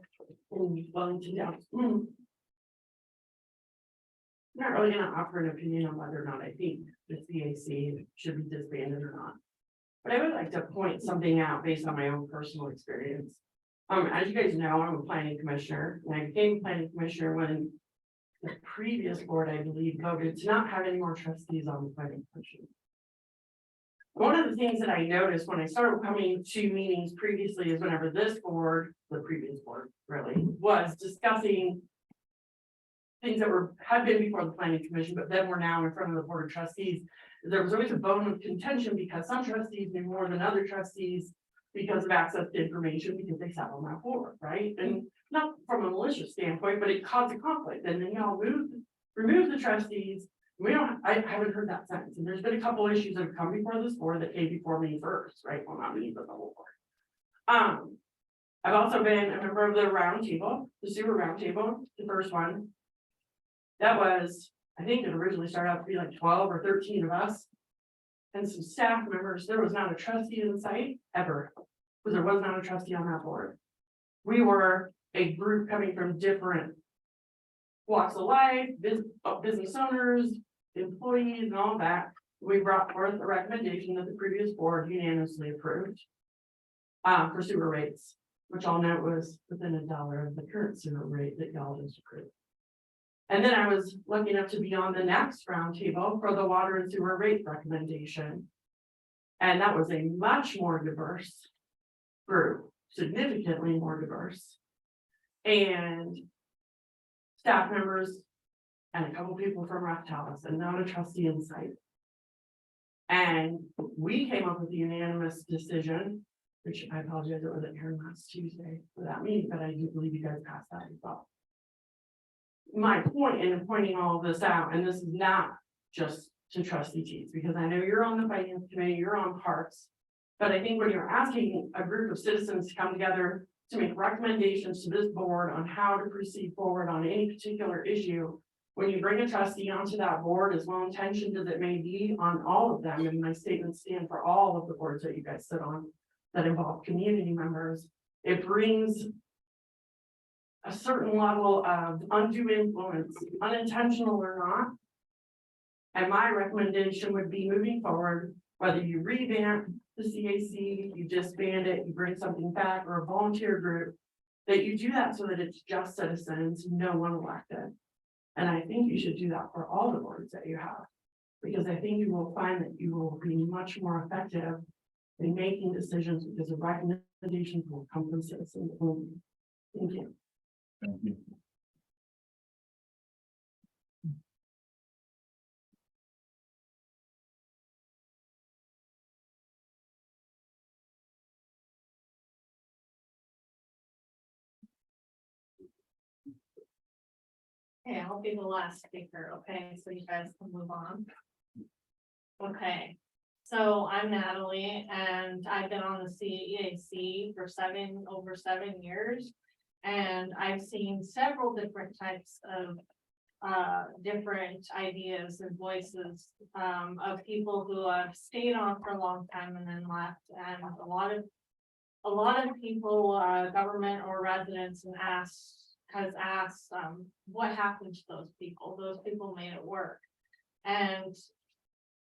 Speaker 5: in Wellington, yeah. Not really gonna offer an opinion on whether or not I think the CAC should be disbanded or not. But I would like to point something out based on my own personal experience. As you guys know, I'm a planning commissioner, and I became planning commissioner when the previous board, I believe, voted to not have any more trustees on the planning commission. One of the things that I noticed when I started coming to meetings previously is whenever this board, the previous board really, was discussing things that had been before the planning commission, but then were now in front of the board of trustees, there was always a bone of contention because some trustees knew more than other trustees because of access to information, because they sat on that board, right? And not from a malicious standpoint, but it caused a conflict, and then y'all remove the trustees. I haven't heard that sentence, and there's been a couple issues that have come before this board that came before me first, right? Well, not me, but the whole board. I've also been a member of the round table, the sewer round table, the first one. That was, I think it originally started out to be like 12 or 13 of us. And some staff members. There was not a trustee in the site ever, because there was not a trustee on that board. We were a group coming from different walks of life, business owners, employees, and all that. We brought forth a recommendation that the previous board unanimously approved for sewer rates, which I'll note was within $1 of the current sewer rate that y'all just approved. And then I was lucky enough to be on the next roundtable for the water and sewer rate recommendation. And that was a much more diverse group, significantly more diverse. And staff members and a couple people from Raftales, and not a trustee in sight. And we came up with the unanimous decision, which I apologize, it wasn't here last Tuesday for that meeting, but I do believe you guys passed that as well. My point in pointing all of this out, and this is not just to trustees, because I know you're on the finance committee, you're on parks, but I think when you're asking a group of citizens to come together to make recommendations to this board on how to proceed forward on any particular issue, when you bring a trustee onto that board, as well intentioned as it may be on all of them, and my statements stand for all of the boards that you guys sit on that involve community members, it brings a certain level of undue influence, unintentional or not. And my recommendation would be moving forward, whether you revamp the CAC, you disband it, you bring something back, or a volunteer group, that you do that so that it's just citizens, no one elected. And I think you should do that for all the boards that you have. Because I think you will find that you will be much more effective in making decisions because the recommendations will come from citizens only. Thank you.
Speaker 1: Thank you.
Speaker 11: Okay, I'll be the last speaker, okay, so you guys can move on. Okay, so I'm Natalie and I've been on the CEAC for over 7 years. And I've seen several different types of different ideas and voices of people who have stayed on for a long time and then left. And a lot of people, government or residents has asked what happened to those people? Those people made it work. And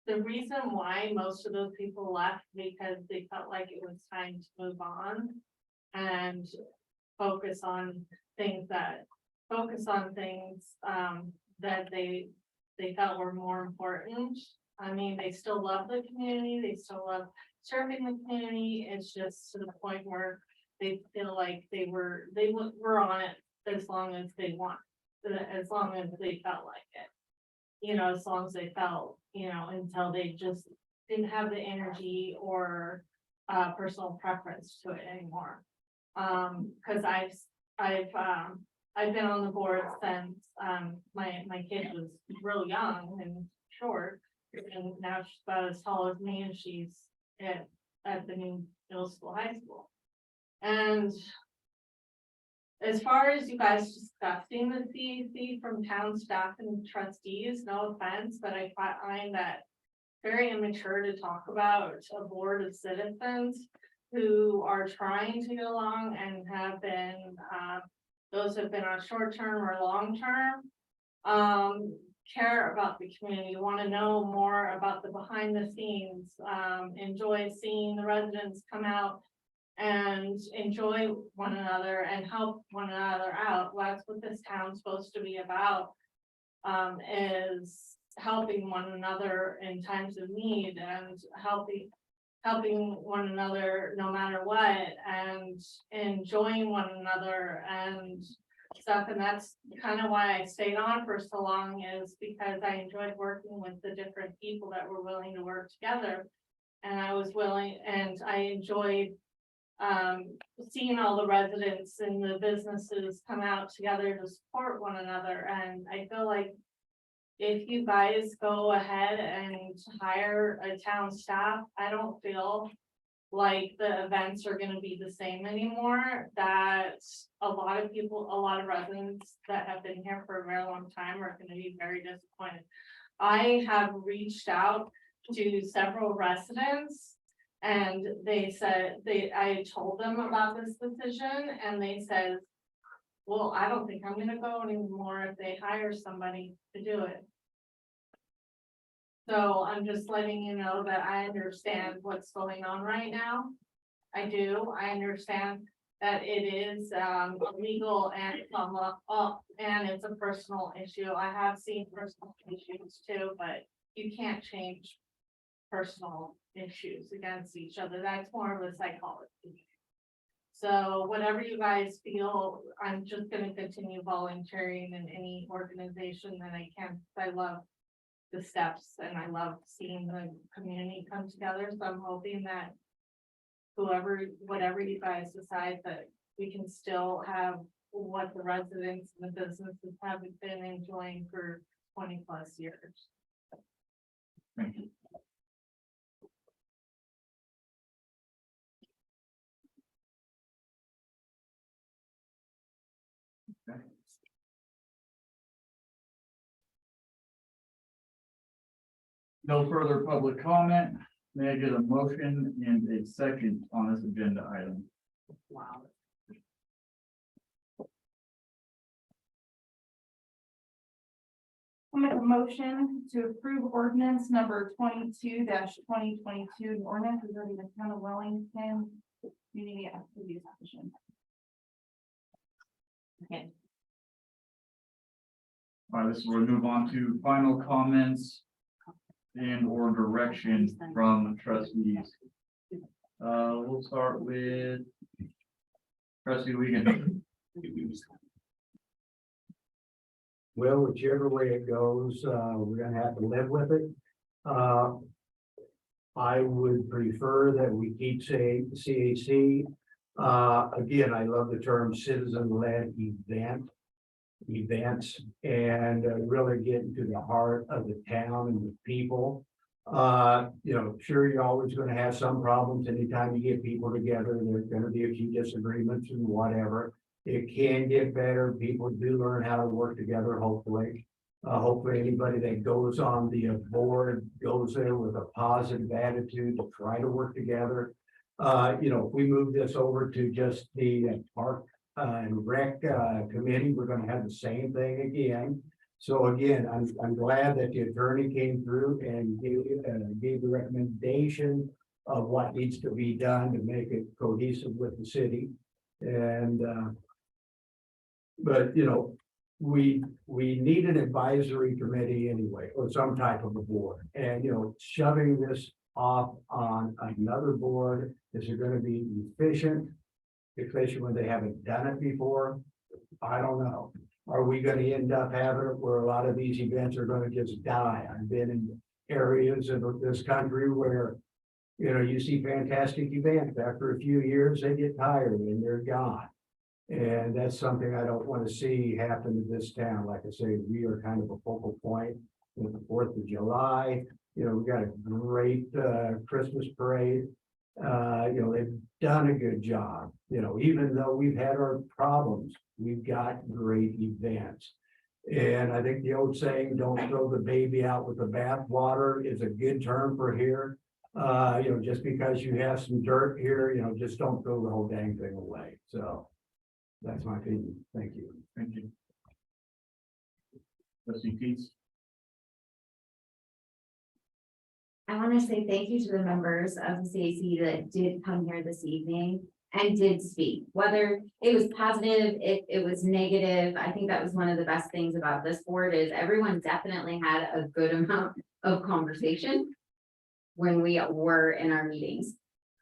Speaker 11: the reason why most of those people left because they felt like it was time to move on and focus on things that they felt were more important. I mean, they still love the community, they still love serving the community. It's just to the point where they feel like they were on it as long as they want, as long as they felt like it. You know, as long as they felt, you know, until they just didn't have the energy or personal preference to it anymore. Because I've been on the board since my kid was real young and short, and now she's about as tall as me, and she's at the new middle school, high school. And as far as you guys discussing the CAC from town staff and trustees, no offense, but I find that very immature to talk about a board of citizens who are trying to get along and have been, those have been on short term or long term, care about the community, want to know more about the behind the scenes, enjoy seeing the residents come out and enjoy one another and help one another out. Well, that's what this town's supposed to be about, is helping one another in times of need and helping one another no matter what, and enjoying one another and stuff. And that's kind of why I stayed on for so long, is because I enjoyed working with the different people that were willing to work together. And I was willing, and I enjoyed seeing all the residents and the businesses come out together to support one another. And I feel like if you guys go ahead and hire a town staff, I don't feel like the events are gonna be the same anymore. That a lot of people, a lot of residents that have been here for a very long time are gonna be very disappointed. I have reached out to several residents, and they said, I told them about this decision, and they said, well, I don't think I'm gonna go anymore if they hire somebody to do it. So I'm just letting you know that I understand what's going on right now. I do, I understand that it is illegal and it's and it's a personal issue. I have seen personal issues too, but you can't change personal issues against each other. That's more of a psychology. So whatever you guys feel, I'm just gonna continue volunteering in any organization that I can. I love the steps and I love seeing the community come together. So I'm hoping that whatever you guys decide, that we can still have what the residents and the businesses have been enjoying for 20+ years.
Speaker 1: Thank you. No further public comment. May I get a motion and a second on this agenda item?
Speaker 4: Wow.
Speaker 12: I'll make a motion to approve ordinance number 22-2022, an ordinance regarding the town of Wellington community activities commission.
Speaker 2: Okay.
Speaker 1: All right, this is where we move on to final comments and or direction from trustees. We'll start with trustee Wiegand.
Speaker 14: Well, whichever way it goes, we're gonna have to live with it. I would prefer that we keep saying CAC. Again, I love the term citizen-led events, and really getting to the heart of the town and the people. Sure, you're always gonna have some problems anytime you get people together. There's gonna be a few disagreements and whatever. It can get better. People do learn how to work together, hopefully. Hopefully anybody that goes on the board goes there with a positive attitude to try to work together. If we move this over to just the park and rec committee, we're gonna have the same thing again. So again, I'm glad that the attorney came through and gave the recommendation of what needs to be done to make it cohesive with the city. And but we need an advisory committee anyway, or some type of a board. And shoving this off on another board, is it going to be efficient? Especially when they haven't done it before? I don't know. Are we going to end up having it where a lot of these events are going to just die? I've been in areas of this country where you see fantastic events. After a few years, they get tired and they're gone. And that's something I don't want to see happen to this town. Like I say, we are kind of a focal point with the 4th of July. We've got a great Christmas parade. They've done a good job. Even though we've had our problems, we've got great events. And I think the old saying, don't throw the baby out with the bathwater, is a good term for here. Just because you have some dirt here, just don't throw the whole dang thing away. So that's my opinion. Thank you.
Speaker 1: Thank you. Trustee Keats.
Speaker 10: I want to say thank you to the members of the CAC that did come here this evening and did speak, whether it was positive, if it was negative. I think that was one of the best things about this board is everyone definitely had a good amount of conversation when we were in our meetings.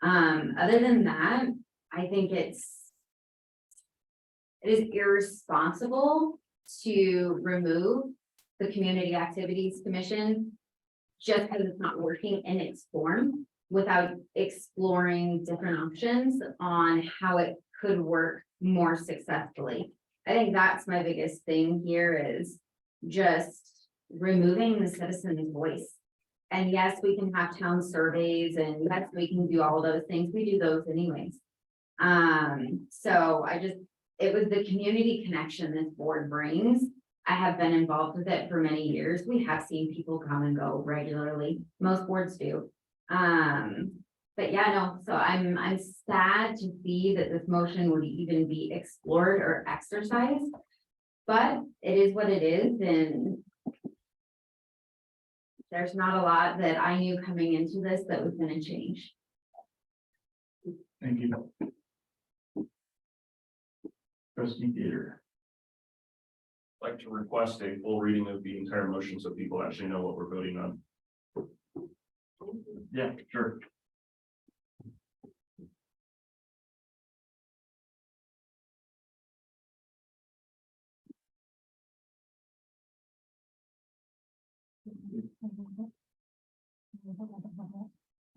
Speaker 10: Other than that, I think it is irresponsible to remove the Community Activities Commission just because it's not working in its form without exploring different options on how it could work more successfully. I think that's my biggest thing here is just removing the citizen's voice. And yes, we can have town surveys and yes, we can do all those things. We do those anyways. So it was the community connection this board brings. I have been involved with it for many years. We have seen people come and go regularly. Most boards do. But yeah, no, so I'm sad to see that this motion would even be explored or exercised. But it is what it is, and there's not a lot that I knew coming into this that was going to change.
Speaker 1: Thank you. Trustee Gator.
Speaker 9: Like to request a full reading of the entire motion so people actually know what we're voting on.
Speaker 1: Yeah, sure.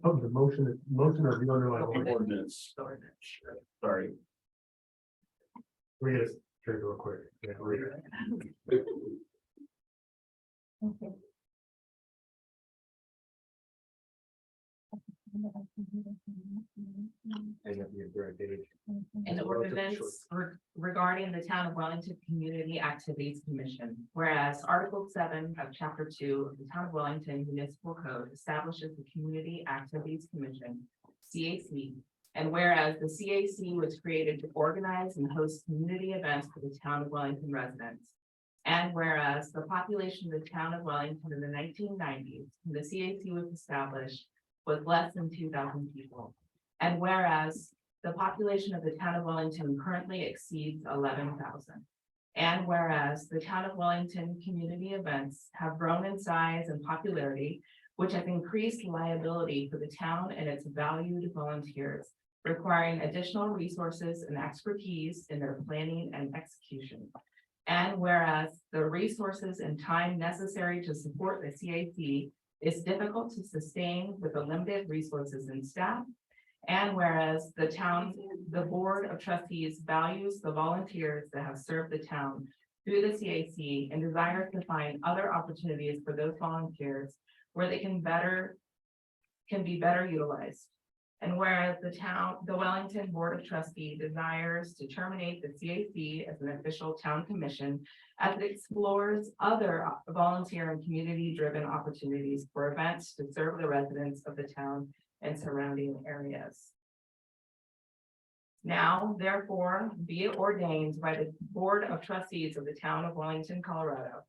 Speaker 14: Oh, the motion of the underlying
Speaker 9: Ordinance. Sorry.
Speaker 14: Read it real quick. Yeah, read it.
Speaker 11: Okay.
Speaker 14: And that'd be a great day.
Speaker 8: An ordinance regarding the Town of Wellington Community Activities Commission. Whereas Article 7 of Chapter 2 of the Town of Wellington Municipal Code establishes the Community Activities Commission, CAC. And whereas the CAC was created to organize and host community events for the Town of Wellington residents. And whereas the population of the Town of Wellington in the 1990s, when the CAC was established, was less than 2,000 people. And whereas the population of the Town of Wellington currently exceeds 11,000. And whereas the Town of Wellington community events have grown in size and popularity, which has increased liability for the town and its valued volunteers, requiring additional resources and expertise in their planning and execution. And whereas the resources and time necessary to support the CAC is difficult to sustain with the limited resources and staff. And whereas the Board of Trustees values the volunteers that have served the town through the CAC and desires to find other opportunities for those volunteers where they can be better utilized. And whereas the Wellington Board of Trustees desires to terminate the CAC as an official town commission as it explores other volunteer and community-driven opportunities for events to serve the residents of the town and surrounding areas. Now, therefore, be it ordained by the Board of Trustees of the Town of Wellington, Colorado,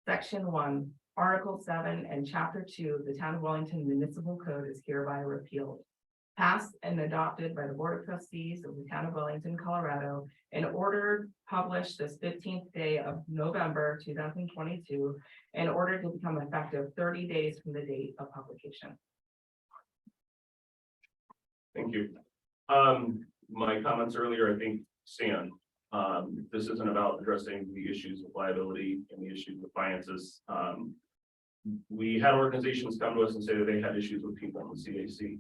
Speaker 8: Section 1, Article 7, and Chapter 2 of the Town of Wellington Municipal Code is hereby repealed, passed and adopted by the Board of Trustees of the Town of Wellington, Colorado, and ordered published this 15th day of November 2022, in order to become effective 30 days from the date of publication.
Speaker 9: Thank you. My comments earlier, I think, stand. This isn't about addressing the issues of liability and the issues of finances. We had organizations come to us and say that they had issues with people in the CAC.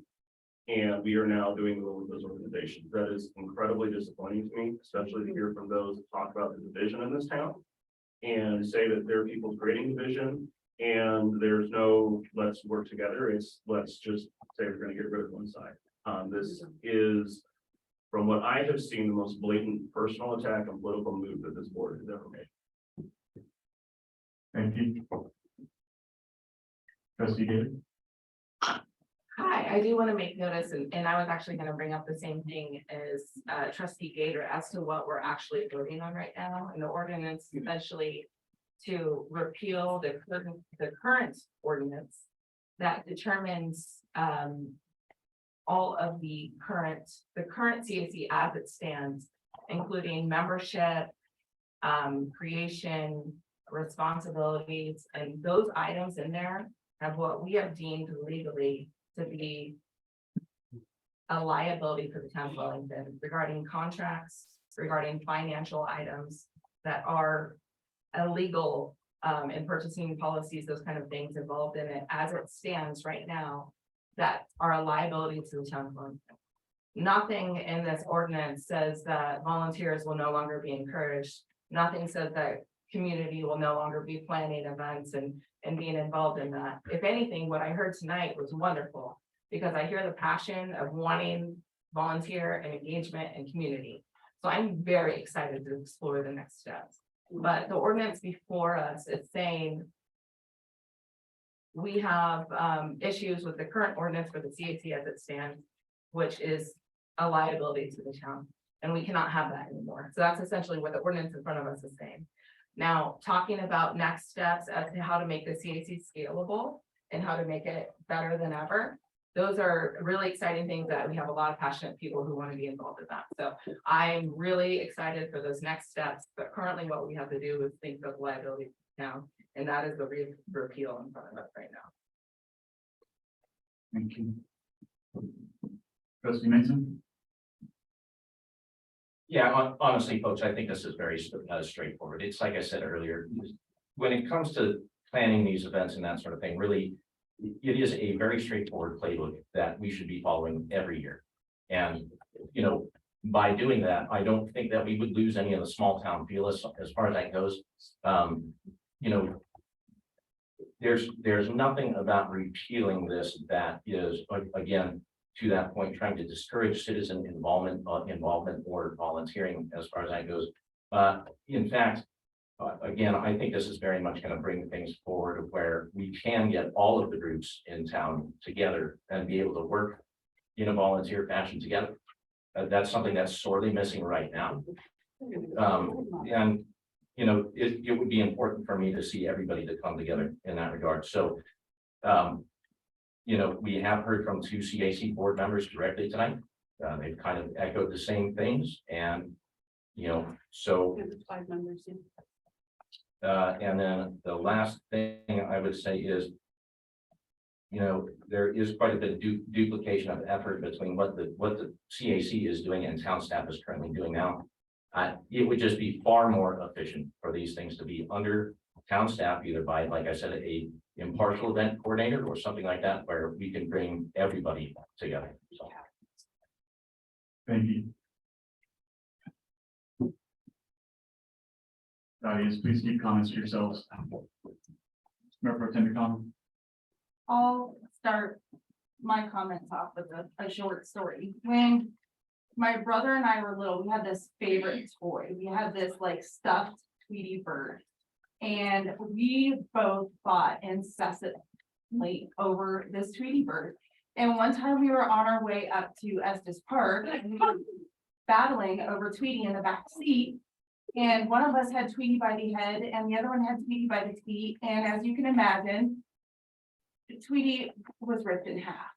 Speaker 9: And we are now doing the role of those organizations. That is incredibly disappointing to me, especially to hear from those that talk about the division in this town. And say that there are people creating division and there's no, let's work together. It's let's just say we're going to get rid of one side. This is, from what I have seen, the most blatant personal attack and political move that this board has ever made.
Speaker 1: Thank you. Trustee David?
Speaker 8: Hi, I do want to make notice, and I was actually going to bring up the same thing as Trustee Gator as to what we're actually voting on right now. And the ordinance essentially to repeal the current ordinance that determines all of the current CAC as it stands, including membership, creation, responsibilities, and those items in there have what we have deemed legally to be a liability for the town of Wellington regarding contracts, regarding financial items that are illegal in purchasing policies, those kind of things involved in it as it stands right now that are a liability to the town of Wellington. Nothing in this ordinance says that volunteers will no longer be encouraged. Nothing says that community will no longer be planning events and being involved in that. If anything, what I heard tonight was wonderful because I hear the passion of wanting volunteer and engagement and community. So I'm very excited to explore the next steps. But the ordinance before us is saying we have issues with the current ordinance for the CAC as it stands, which is a liability to the town. And we cannot have that anymore. So that's essentially what the ordinance in front of us is saying. Now, talking about next steps as to how to make the CAC scalable and how to make it better than ever. Those are really exciting things that we have a lot of passionate people who want to be involved in that. So I'm really excited for those next steps, but currently what we have to do is think of liability now, and that is the repeal in front of us right now.
Speaker 1: Thank you. Trustee Mason?
Speaker 7: Yeah, honestly, folks, I think this is very straightforward. It's like I said earlier, when it comes to planning these events and that sort of thing, really, it is a very straightforward playbook that we should be following every year. And, you know, by doing that, I don't think that we would lose any of the small town feel as far as that goes. You know, there's nothing about repealing this that is, again, to that point, trying to discourage citizen involvement or volunteering as far as that goes. In fact, again, I think this is very much going to bring things forward where we can get all of the groups in town together and be able to work in a volunteer fashion together. That's something that's sorely missing right now. And, you know, it would be important for me to see everybody to come together in that regard. So, you know, we have heard from 2 CAC board members directly tonight. They've kind of echoed the same things and, you know, so.
Speaker 4: 5 members.
Speaker 7: And then the last thing I would say is, you know, there is quite a bit of duplication of effort between what the CAC is doing and town staff is currently doing now. It would just be far more efficient for these things to be under town staff, either by, like I said, a impartial event coordinator or something like that, where we can bring everybody together. So.
Speaker 1: Thank you. Audience, please keep comments to yourselves. Mayor Pro Tem Con.
Speaker 11: I'll start my comments off with a short story. When my brother and I were little, we had this favorite toy. We had this like stuffed Tweety bird. And we both fought incessantly over this Tweety bird. And one time we were on our way up to Estes Park, and we were battling over Tweety in the back seat. And one of us had Tweety by the head and the other one had Tweety by the feet. And as you can imagine, Tweety was ripped in half.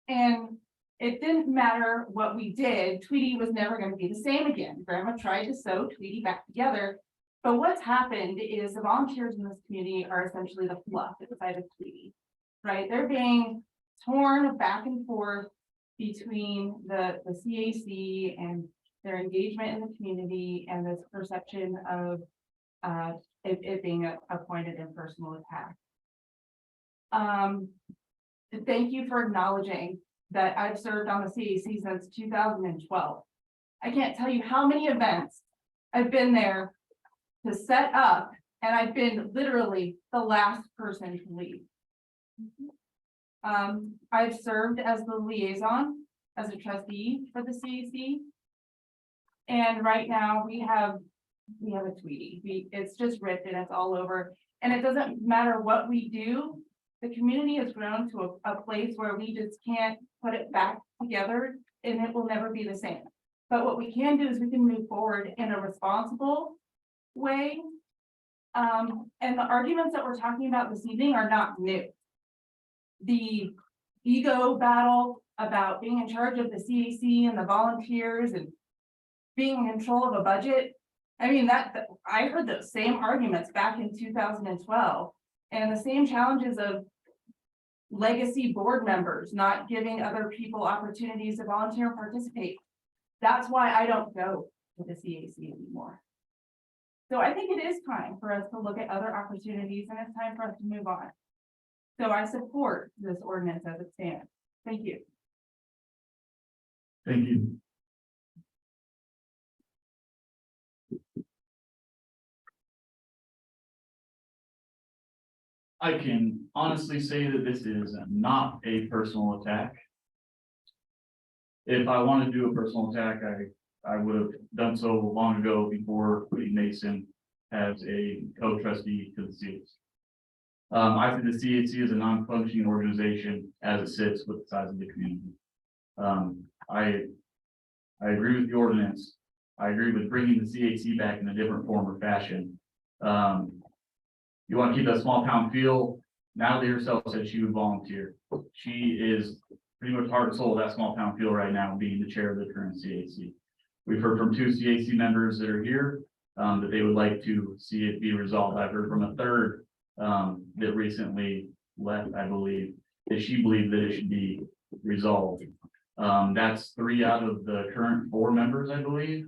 Speaker 11: And it didn't matter what we did, Tweety was never going to be the same again. Grandma tried to sew Tweety back together. But what's happened is the volunteers in this community are essentially the fluff inside of Tweety, right? They're being torn back and forth between the CAC and their engagement in the community and this perception of it being a pointed and personal attack. Thank you for acknowledging that I've served on the CAC since 2012. I can't tell you how many events I've been there to set up, and I've been literally the last person to leave. I've served as the liaison, as a trustee for the CAC. And right now we have a Tweety. It's just ripped and it's all over. And it doesn't matter what we do. The community has grown to a place where we just can't put it back together and it will never be the same. But what we can do is we can move forward in a responsible way. And the arguments that we're talking about this evening are not new. The ego battle about being in charge of the CAC and the volunteers and being in control of a budget. I mean, I heard those same arguments back in 2012 and the same challenges of legacy board members not giving other people opportunities to volunteer and participate. That's why I don't go to the CAC anymore. So I think it is time for us to look at other opportunities and it's time for us to move on. So I support this ordinance as it stands. Thank you.
Speaker 1: Thank you. I can honestly say that this is not a personal attack. If I wanted to do a personal attack, I would have done so long ago before putting Mason as a co-trustee to the CAC. I think the CAC is a non-functioning organization as it sits with the size of the community. I agree with the ordinance. I agree with bringing the CAC back in a different form or fashion. You want to keep that small town feel. Natalie herself said she would volunteer. She is pretty much heart and soul of that small town feel right now, being the chair of the current CAC. We've heard from 2 CAC members that are here that they would like to see it be resolved. I've heard from a third that recently left, I believe, that she believed that it should be resolved. That's 3 out of the current 4 members, I believe.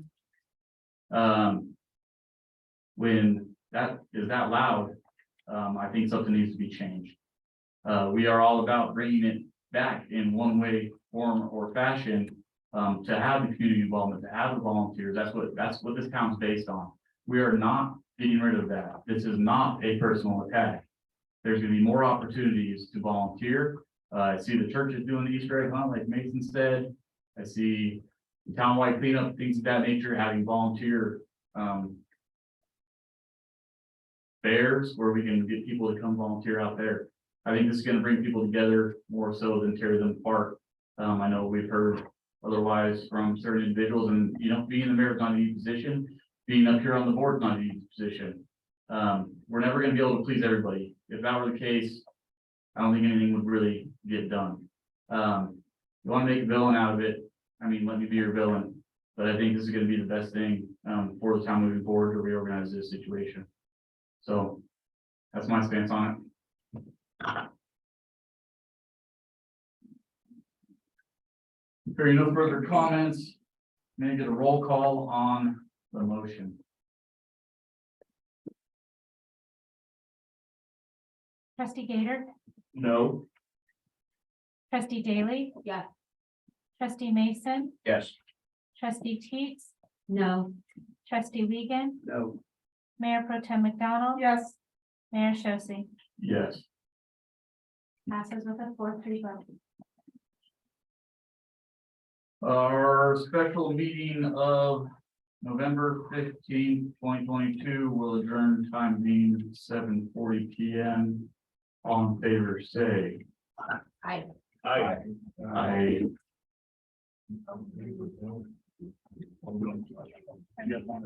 Speaker 1: When that is that loud, I think something needs to be changed. We are all about bringing it back in one way, form, or fashion to have the community involvement, to have the volunteers. That's what this town's based on. We are not getting rid of that. This is not a personal attack. There's going to be more opportunities to volunteer I see the churches doing the Easter egg hunt, like Mason said. I see townwide cleanup, things of that nature, having volunteer, fairs where we can get people to come volunteer out there. I think this is gonna bring people together more so than tear them apart. I know we've heard otherwise from certain individuals, and you know, being the mayor is not an easy position, being up here on the board is not an easy position. We're never gonna be able to please everybody. If that were the case, I don't think anything would really get done. You wanna make a villain out of it, I mean, let me be your villain. But I think this is gonna be the best thing, for the town moving forward to reorganize this situation. So that's my stance on it. Hearing no further comments, may I get a roll call on the motion?
Speaker 11: Trustee Gator,
Speaker 1: No.
Speaker 11: trustee Daly.
Speaker 10: Yeah.
Speaker 11: Trustee Mason,
Speaker 7: Yes.
Speaker 11: trustee Teets,
Speaker 10: No.
Speaker 11: trustee Wiegand,
Speaker 1: No.
Speaker 11: Mayor Pro Tem McDonald.
Speaker 12: Yes.
Speaker 11: Mayor Shosse.
Speaker 1: Yes.
Speaker 11: Passes with a 4-3 vote.
Speaker 1: Our special meeting of November 15th, 2022 will adjourn time being 7:40 PM. All in favor, say.
Speaker 10: Aye.
Speaker 1: Aye. Aye.
Speaker 14: I gotta